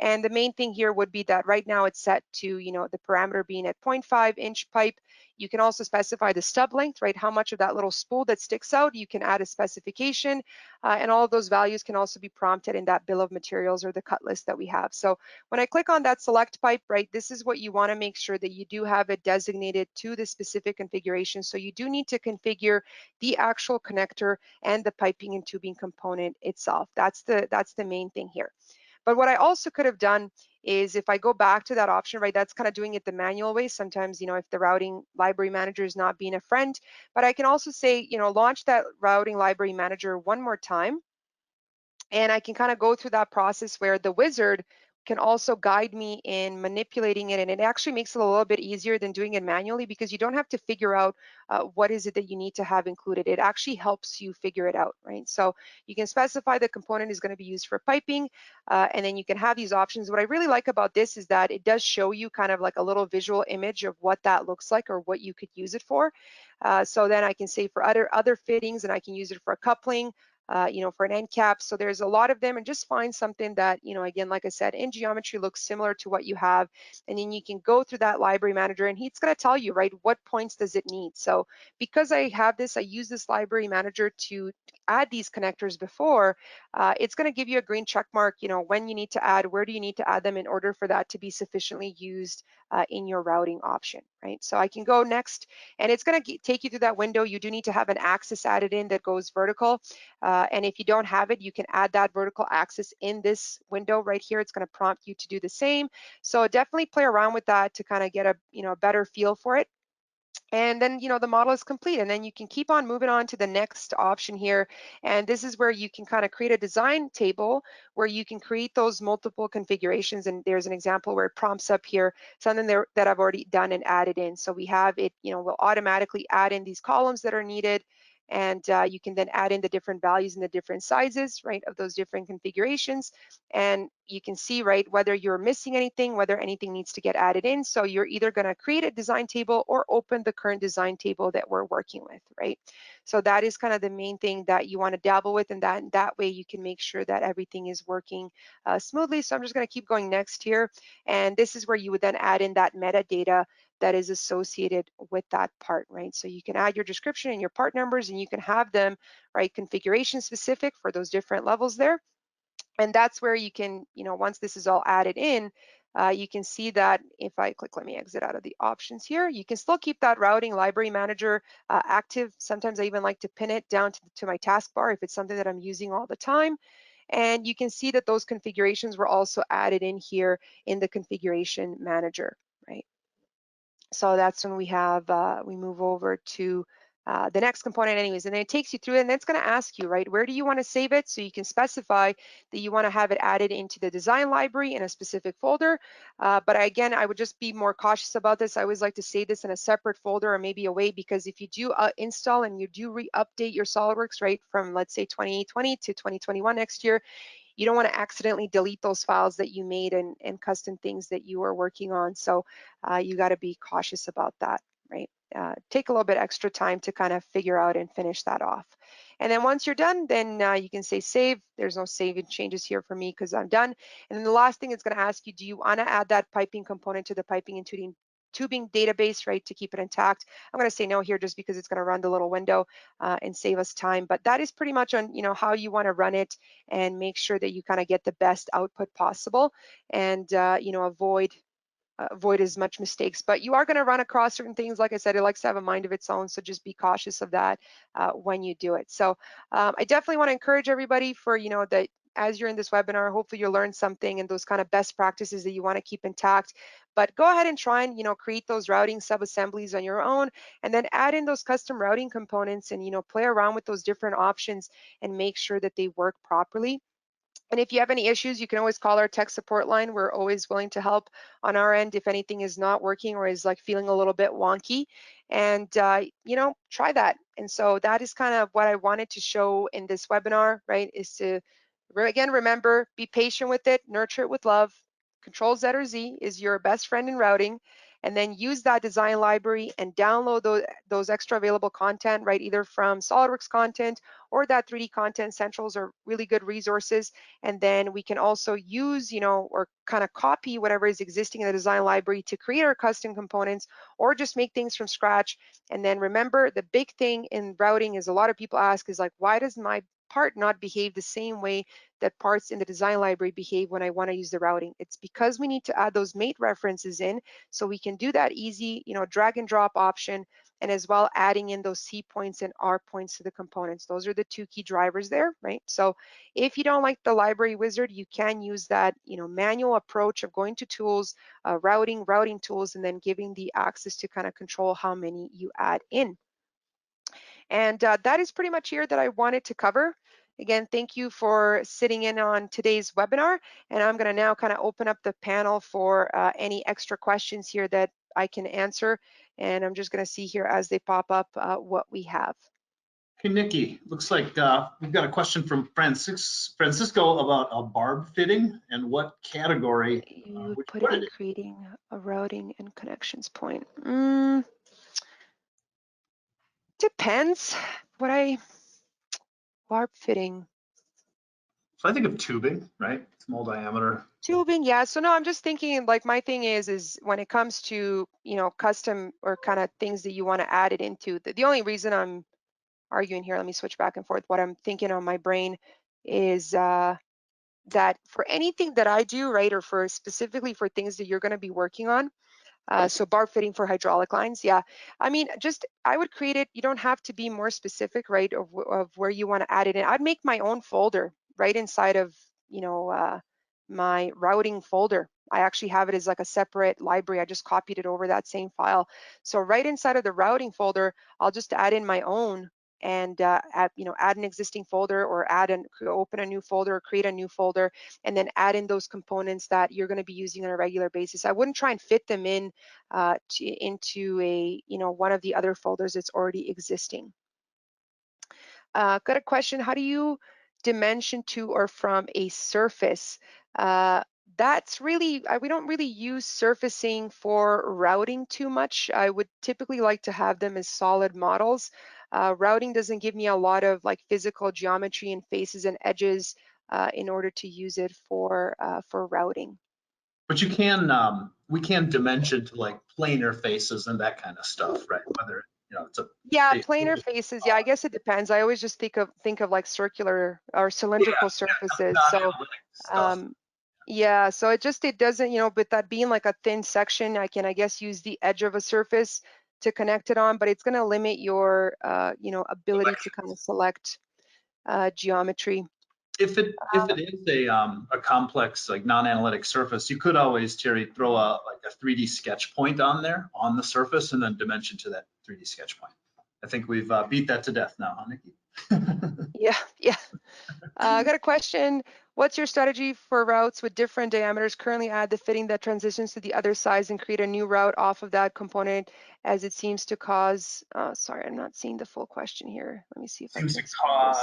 And the main thing here would be that right now it's set to, the parameter being at 0.5-inch pipe. You can also specify the stub length, right? How much of that little spool that sticks out, you can add a specification, and all of those values can also be prompted in that bill of materials or the cut list that we have. So when I click on that select pipe, right, this is what you want to make sure that you do have it designated to the specific configuration. So you do need to configure the actual connector and the piping and tubing component itself. That's the main thing here. But what I also could have done is if I go back to that option, right, that's kind of doing it the manual way. Sometimes, if the routing library manager is not being a friend, but I can also say, launch that routing library manager one more time. And I can kind of go through that process where the wizard can also guide me in manipulating it. And it actually makes it a little bit easier than doing it manually, because you don't have to figure out what is it that you need to have included. It actually helps you figure it out, right? So you can specify the component is going to be used for piping, and then you can have these options. What I really like about this is that it does show you kind of like a little visual image of what that looks like or what you could use it for. So then I can say for other fittings, and I can use it for a coupling, for an end cap. So there's a lot of them, and just find something that, again, like I said, in geometry looks similar to what you have. And then you can go through that library manager and he's going to tell you, right, what points does it need. So because I have this, I use this library manager to add these connectors before, it's going to give you a green check mark, when you need to add, where do you need to add them in order for that to be sufficiently used in your routing option, right? So I can go next, and it's going to take you through that window. You do need to have an axis added in that goes vertical. And if you don't have it, you can add that vertical axis in this window right here. It's going to prompt you to do the same. So definitely play around with that to kind of get a better feel for it. And then, the model is complete, and then you can keep on moving on to the next option here. And this is where you can kind of create a design table where you can create those multiple configurations. And there's an example where it prompts up here something there that I've already done and added in. So we have it, will automatically add in these columns that are needed. And you can then add in the different values and the different sizes, right, of those different configurations. And you can see, right, whether you're missing anything, whether anything needs to get added in. So you're either going to create a design table or open the current design table that we're working with, right? So that is kind of the main thing that you want to dabble with, and that way you can make sure that everything is working smoothly. So I'm just going to keep going next here. And this is where you would then add in that metadata that is associated with that part, right? So you can add your description and your part numbers, and you can have them, right, configuration specific for those different levels there. And that's where you can, once this is all added in, you can see that if I click, let me exit out of the options here, you can still keep that routing library manager active. Sometimes I even like to pin it down to my taskbar if it's something that I'm using all the time. And you can see that those configurations were also added in here in the configuration manager, right? So that's when we move over to the next component anyways, and then it takes you through it, and then it's going to ask you, right, where do you want to save it? So you can specify that you want to have it added into the design library in a specific folder. But again, I would just be more cautious about this. I always like to save this in a separate folder or maybe away, because if you do install and you do re-update your SolidWorks, right, from let's say 2020 to 2021 next year, you don't want to accidentally delete those files that you made and custom things that you are working on. So you got to be cautious about that, right? Take a little bit extra time to kind of figure out and finish that off. And then once you're done, then you can say save. There's no saving changes here for me because I'm done. And then the last thing it's going to ask you, do you want to add that piping component to the piping and tubing database, right, to keep it intact? I'm going to say no here just because it's going to run the little window and save us time. But that is pretty much on, how you want to run it and make sure that you kind of get the best output possible, and avoid avoid as much mistakes. But you are going to run across certain things. Like I said, it likes to have a mind of its own, so just be cautious of that when you do it. So I definitely want to encourage everybody for, that as you're in this webinar, hopefully you'll learn something and those kind of best practices that you want to keep intact. But go ahead and try and, create those routing sub-assemblies on your own, and then add in those custom routing components and, play around with those different options and make sure that they work properly. And if you have any issues, you can always call our tech support line. We're always willing to help on our end if anything is not working or is like feeling a little bit wonky. And, try that. And so that is kind of what I wanted to show in this webinar, right? Is to, again, remember, be patient with it, nurture it with love. Control Z or Z is your best friend in routing. And then use that design library and download those extra available content, right? Either from Solidworks content or that 3D Content Centrals are really good resources. And then we can also use, or kind of copy whatever is existing in the design library to create our custom components or just make things from scratch. And then remember, the big thing in routing is a lot of people ask is like, why does my part not behave the same way that parts in the design library behave when I want to use the routing? It's because we need to add those mate references in, so we can do that easy, drag and drop option, and as well adding in those C points and R points to the components. Those are the two key drivers there, right? So if you don't like the library wizard, you can use that, manual approach of going to tools, routing tools, and then giving the access to kind of control how many you add in. And that is pretty much here that I wanted to cover. Again, thank you for sitting in on today's webinar. And I'm going to now kind of open up the panel for any extra questions here that I can answer. And I'm just going to see here as they pop up what we have. Hey, Nikki, looks like we've got a question from Francisco about a barb fitting and what category You would would put you it put in it in? creating a routing and connections point. Depends. Barb fitting. So I think of tubing, right? Small diameter. Tubing, yeah. So no, I'm just thinking like my thing is when it comes to, custom or kind of things that you want to add it into, the only reason I'm arguing here, let me switch back and forth. What I'm thinking on my brain is that for anything that I do, right, or for specifically for things that you're going to be working on, so barb fitting for hydraulic lines, yeah. I mean, I would create it. You don't have to be more specific, right, of where you want to add it in. I'd make my own folder right inside of, my routing folder. I actually have it as like a separate library. I just copied it over that same file. So right inside of the routing folder, I'll just add in my own and add an existing folder or open a new folder or create a new folder, and then add in those components that you're going to be using on a regular basis. I wouldn't try and fit them in into a one of the other folders that's already existing. Got a question. How do you dimension to or from a surface? That's really, we don't really use surfacing for routing too much. I would typically like to have them as solid models. Routing doesn't give me a lot of like physical geometry and faces and edges in order to use it for routing. But you can, we can dimension to like planar faces and that kind of stuff, right? Whether, it's a Planar faces. Yeah, I guess it depends. I always just think of like circular or cylindrical surfaces. So stuff. yeah, so it doesn't, with that being like a thin section, I guess use the edge of a surface to connect it on, but it's going to limit your ability to kind of select geometry. If it is a complex like non-analytic surface, you could always, Terry, throw a 3D sketch point on there on the surface and then dimension to that 3D sketch point. I think we've beat that to death now, huh, Nikki? Yeah. I got a question. What's your strategy for routes with different diameters? Currently add the fitting that transitions to the other size and create a new route off of that component, as it seems to cause, sorry, I'm not seeing the full question here. Let me see if I Seems can to expand this.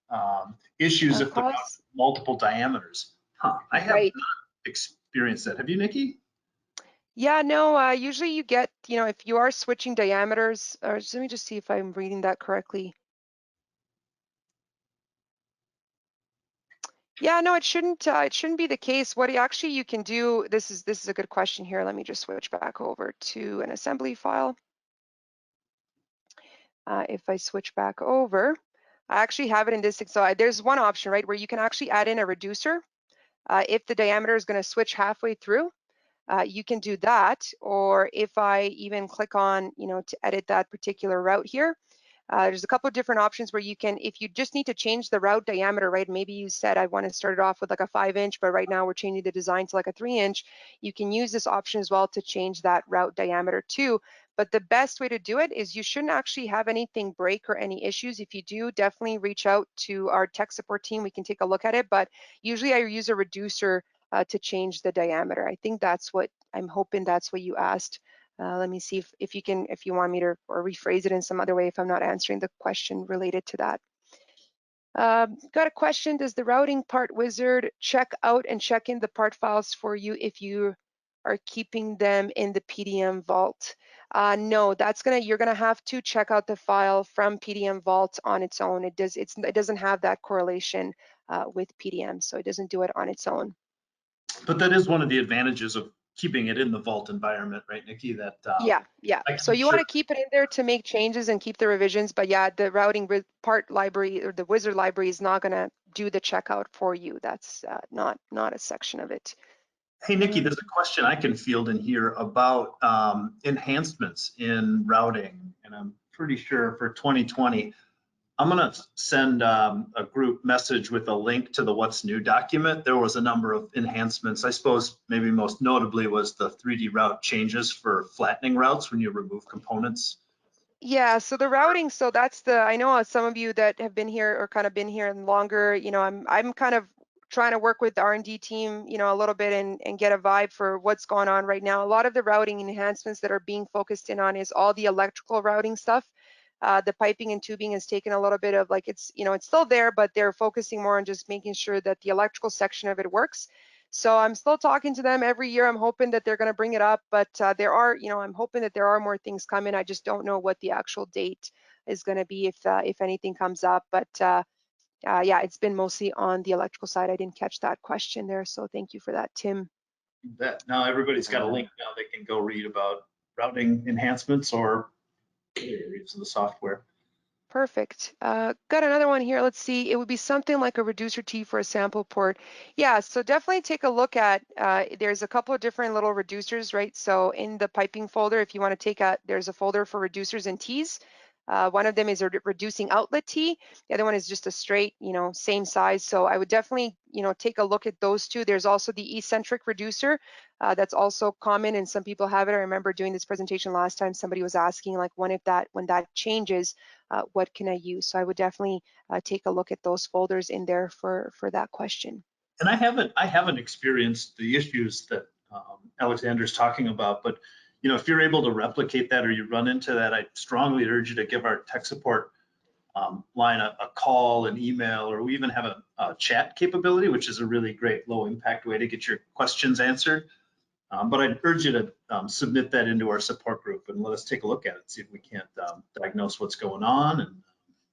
cause issues if the route has multiple diameters. Huh, I have Right. not experienced that. Have you, Nikki? Yeah, no, usually you get, if you are switching diameters, or let me just see if I'm reading that correctly. Yeah, no, it shouldn't be the case. What actually you can do, this is a good question here. Let me just switch back over to an assembly file. If I switch back over, I actually have it in this. So there's one option, right, where you can actually add in a reducer if the diameter is going to switch halfway through. you can do that. Or if I even click on, to edit that particular route here, there's a couple of different options where you can, if you just need to change the route diameter, right? Maybe you said I want to start it off with like a 5-inch, but right now we're changing the design to like a 3-inch. You can use this option as well to change that route diameter too. But the best way to do it is you shouldn't actually have anything break or any issues. If you do, definitely reach out to our tech support team. We can take a look at it. But usually I use a reducer to change the diameter. I think that's what I'm hoping that's what you asked. Let me see if you want me to or rephrase it in some other way if I'm not answering the question related to that. Got a question, does the routing part wizard check out and check in the part files for you if you are keeping them in the PDM vault? No, you're gonna have to check out the file from PDM vault on its own. It doesn't have that correlation with PDM, so it doesn't do it on its own. But that is one of the advantages of keeping it in the vault environment, right, Nikki? That Yeah. So you want to keep it in there to make changes and keep the revisions, but yeah, the routing part library or the wizard library is not going to do the checkout for you. That's not a section of it. Hey, Nikki, there's a question I can field in here about enhancements in routing, and I'm pretty sure for 2020, I'm going to send a group message with a link to the What's New document. There was a number of enhancements. I suppose maybe most notably was the 3D route changes for flattening routes when you remove components. Yeah, so the routing, so that's I know some of you that have been here or kind of been here longer, I'm kind of trying to work with the R&D team, a little bit and get a vibe for what's going on right now. A lot of the routing enhancements that are being focused in on is all the electrical routing stuff. The piping and tubing has taken a little bit of like, it's still there, but they're focusing more on just making sure that the electrical section of it works. So I'm still talking to them every year. I'm hoping that they're going to bring it up, but I'm hoping that there are more things coming. I just don't know what the actual date is going to be if anything comes up. But yeah, it's been mostly on the electrical side. I didn't catch that question there, so thank you for that, Tim. That now everybody's got a link now. They can go read about routing enhancements or areas of the software. Perfect. Got another one here. Let's see. It would be something like a reducer T for a sample port. Yeah, so definitely take a look at, there's a couple of different little reducers, right? So in the piping folder, if you want to there's a folder for reducers and Ts. One of them is a reducing outlet T. The other one is just a straight, same size. So I would definitely, take a look at those two. There's also the eccentric reducer. That's also common and some people have it. I remember doing this presentation last time, somebody was asking like when that changes, what can I use? So I would definitely take a look at those folders in there for that question. And I haven't experienced the issues that Alexander's talking about, but if you're able to replicate that or you run into that, I strongly urge you to give our tech support line a call, an email, or we even have a chat capability, which is a really great low impact way to get your questions answered. But I'd urge you to submit that into our support group and let us take a look at it, see if we can't diagnose what's going on and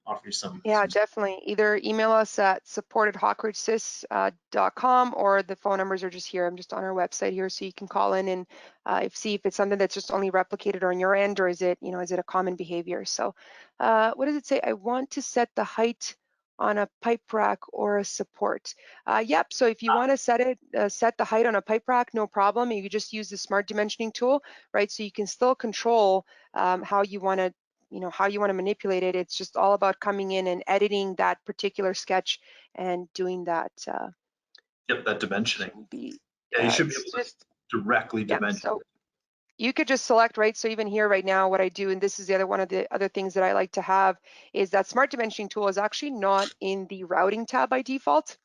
offer you some. Yeah, definitely. Either email us at support@hawkridgesys.com or the phone numbers are just here. I'm just on our website here, so you can call in and see if it's something that's just only replicated on your end, or is it a common behavior? So what does it say? I want to set the height on a pipe rack or a support. Yep, so if you want to set the height on a pipe rack, no problem. You just use the smart dimensioning tool, right? So you can still control how you want to manipulate it. It's just all about coming in and editing that particular sketch and doing that. Yep, that dimensioning. You should be able to directly dimension. So you could just select, right? So even here right now, what I do, and this is the one of the other things that I like to have, is that smart dimensioning tool is actually not in the routing tab by default.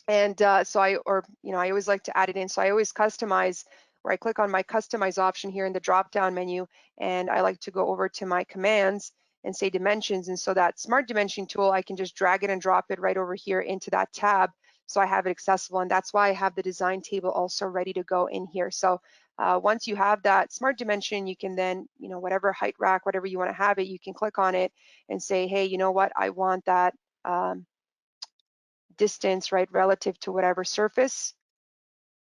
And so I always like to add it in. So I always customize, where I click on my customize option here in the drop down menu, and I like to go over to my commands and say dimensions. And so that smart dimensioning tool, I can just drag it and drop it right over here into that tab. So I have it accessible, and that's why I have the design table also ready to go in here. So once you have that smart dimension, you can then, whatever height rack, whatever you want to have it, you can click on it and say, hey, you know what, I want that distance, right, relative to whatever surface,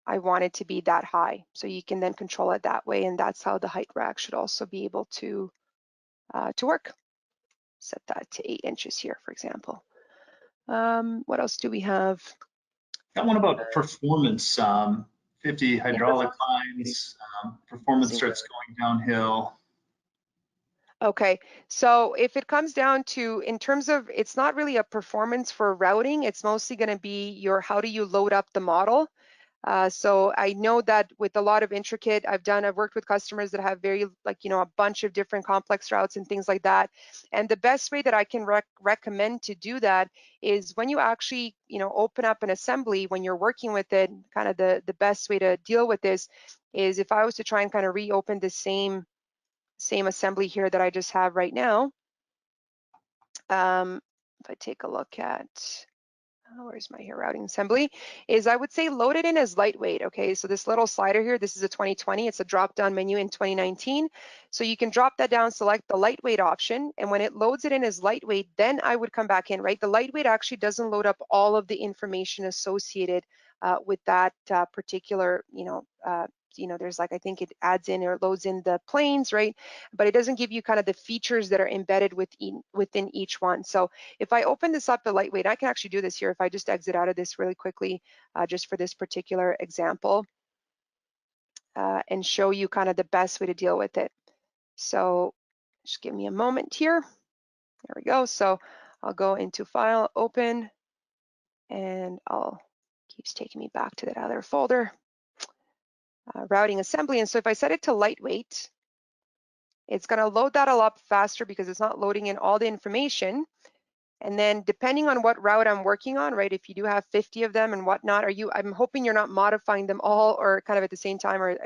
I want it to be that high. So you can then control it that way, and that's how the height rack should also be able to work. Set that to 8 inches here, for example. What else do we have? Got one about performance 50 hydraulic lines, performance starts going downhill. Okay, so if it comes down to, in terms of, it's not really a performance for routing, it's mostly going to be your, how do you load up the model? So I know that with a lot of intricate, I've worked with customers that have very, like, a bunch of different complex routes and things like that. And the best way that I can recommend to do that is when you actually, open up an assembly, when you're working with it, kind of the best way to deal with this is if I was to try and kind of reopen the same assembly here that I just have right now. If I take a look at, where's my here routing assembly, is I would say load it in as lightweight. Okay, so this little slider here, this is a 2020, it's a drop down menu in 2019. So you can drop that down, select the lightweight option, and when it loads it in as lightweight, then I would come back in, right? The lightweight actually doesn't load up all of the information associated with that particular, there's like, I think it adds in or loads in the planes, right? But it doesn't give you kind of the features that are embedded within each one. So if I open this up to lightweight, I can actually do this here if I just exit out of this really quickly, just for this particular example, and show you kind of the best way to deal with it. So just give me a moment here. There we go. So I'll go into File, Open, and keeps taking me back to that other folder. Routing assembly. And so if I set it to lightweight, it's going to load that all up faster because it's not loading in all the information. And then depending on what route I'm working on, right, if you do have 50 of them and whatnot, I'm hoping you're not modifying them all or kind of at the same time, or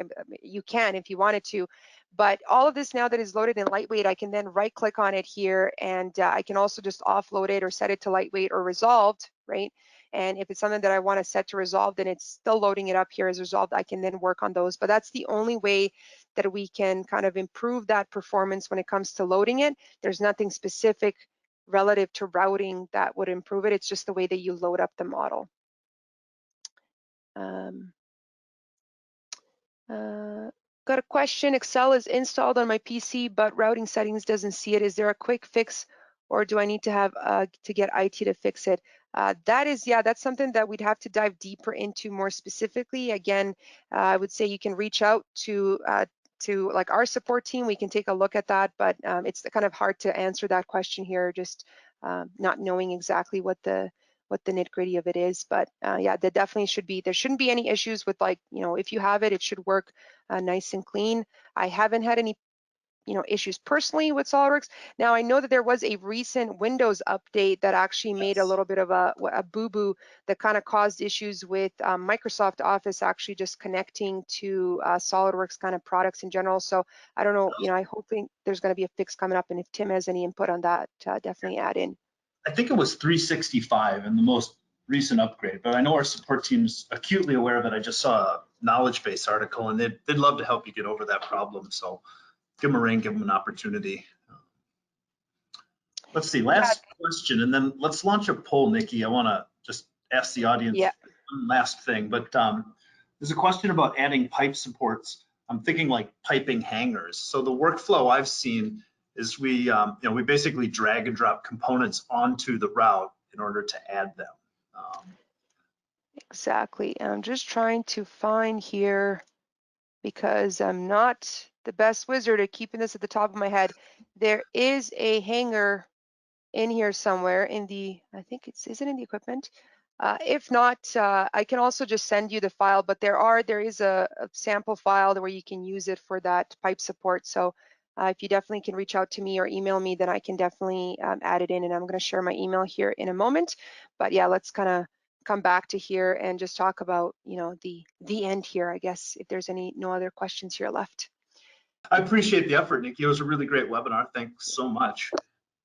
you can if you wanted to. But all of this now that is loaded in lightweight, I can then right click on it here, and I can also just offload it or set it to lightweight or resolved, right? And if it's something that I want to set to resolved and it's still loading it up here as resolved, I can then work on those. But that's the only way that we can kind of improve that performance when it comes to loading it. There's nothing specific relative to routing that would improve it. It's just the way that you load up the model. Got a question. Excel is installed on my PC, but routing settings doesn't see it. Is there a quick fix, or do I need to have to get IT to fix it? That's something that we'd have to dive deeper into more specifically. Again, I would say you can reach out to like our support team. We can take a look at that, but it's kind of hard to answer that question here, just not knowing exactly what the nitty-gritty of it is. But yeah, there definitely should be, there shouldn't be any issues with, like, if you have it, it should work nice and clean. I haven't had any issues personally with SolidWorks. Now, I know that there was a recent Windows update that actually made a little bit of a boo-boo that kind of caused issues with Microsoft Office actually just connecting to SolidWorks kind of products in general. So I don't know, I hope there's going to be a fix coming up, and if Tim has any input on that, definitely add in. I think it was 365 in the most recent upgrade, but I know our support team's acutely aware of it. I just saw a knowledge base article, and they'd love to help you get over that problem. So give them a ring, give them an opportunity. Let's see, last question, and then let's launch a poll, Nikki. I want to just ask the audience one last thing, but there's a question about adding pipe supports. I'm thinking like piping hangers. So the workflow I've seen is we basically drag and drop components onto the route in order to add them. Exactly. I'm just trying to find here, because I'm not the best wizard at keeping this at the top of my head. There is a hanger in here somewhere in the, I think is it in the equipment? If not, I can also just send you the file, but there is a sample file where you can use it for that pipe support. So if you definitely can reach out to me or email me, then I can definitely add it in, and I'm going to share my email here in a moment. But yeah, let's kind of come back to here and just talk about, the end here, I guess, if there's no other questions here left. I appreciate the effort, Nikki. It was a really great webinar. Thanks so much.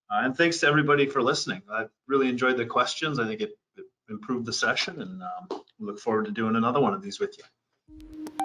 And thanks to everybody for listening. I really enjoyed the questions. I think it improved the session, and we look forward to doing another one of these with you.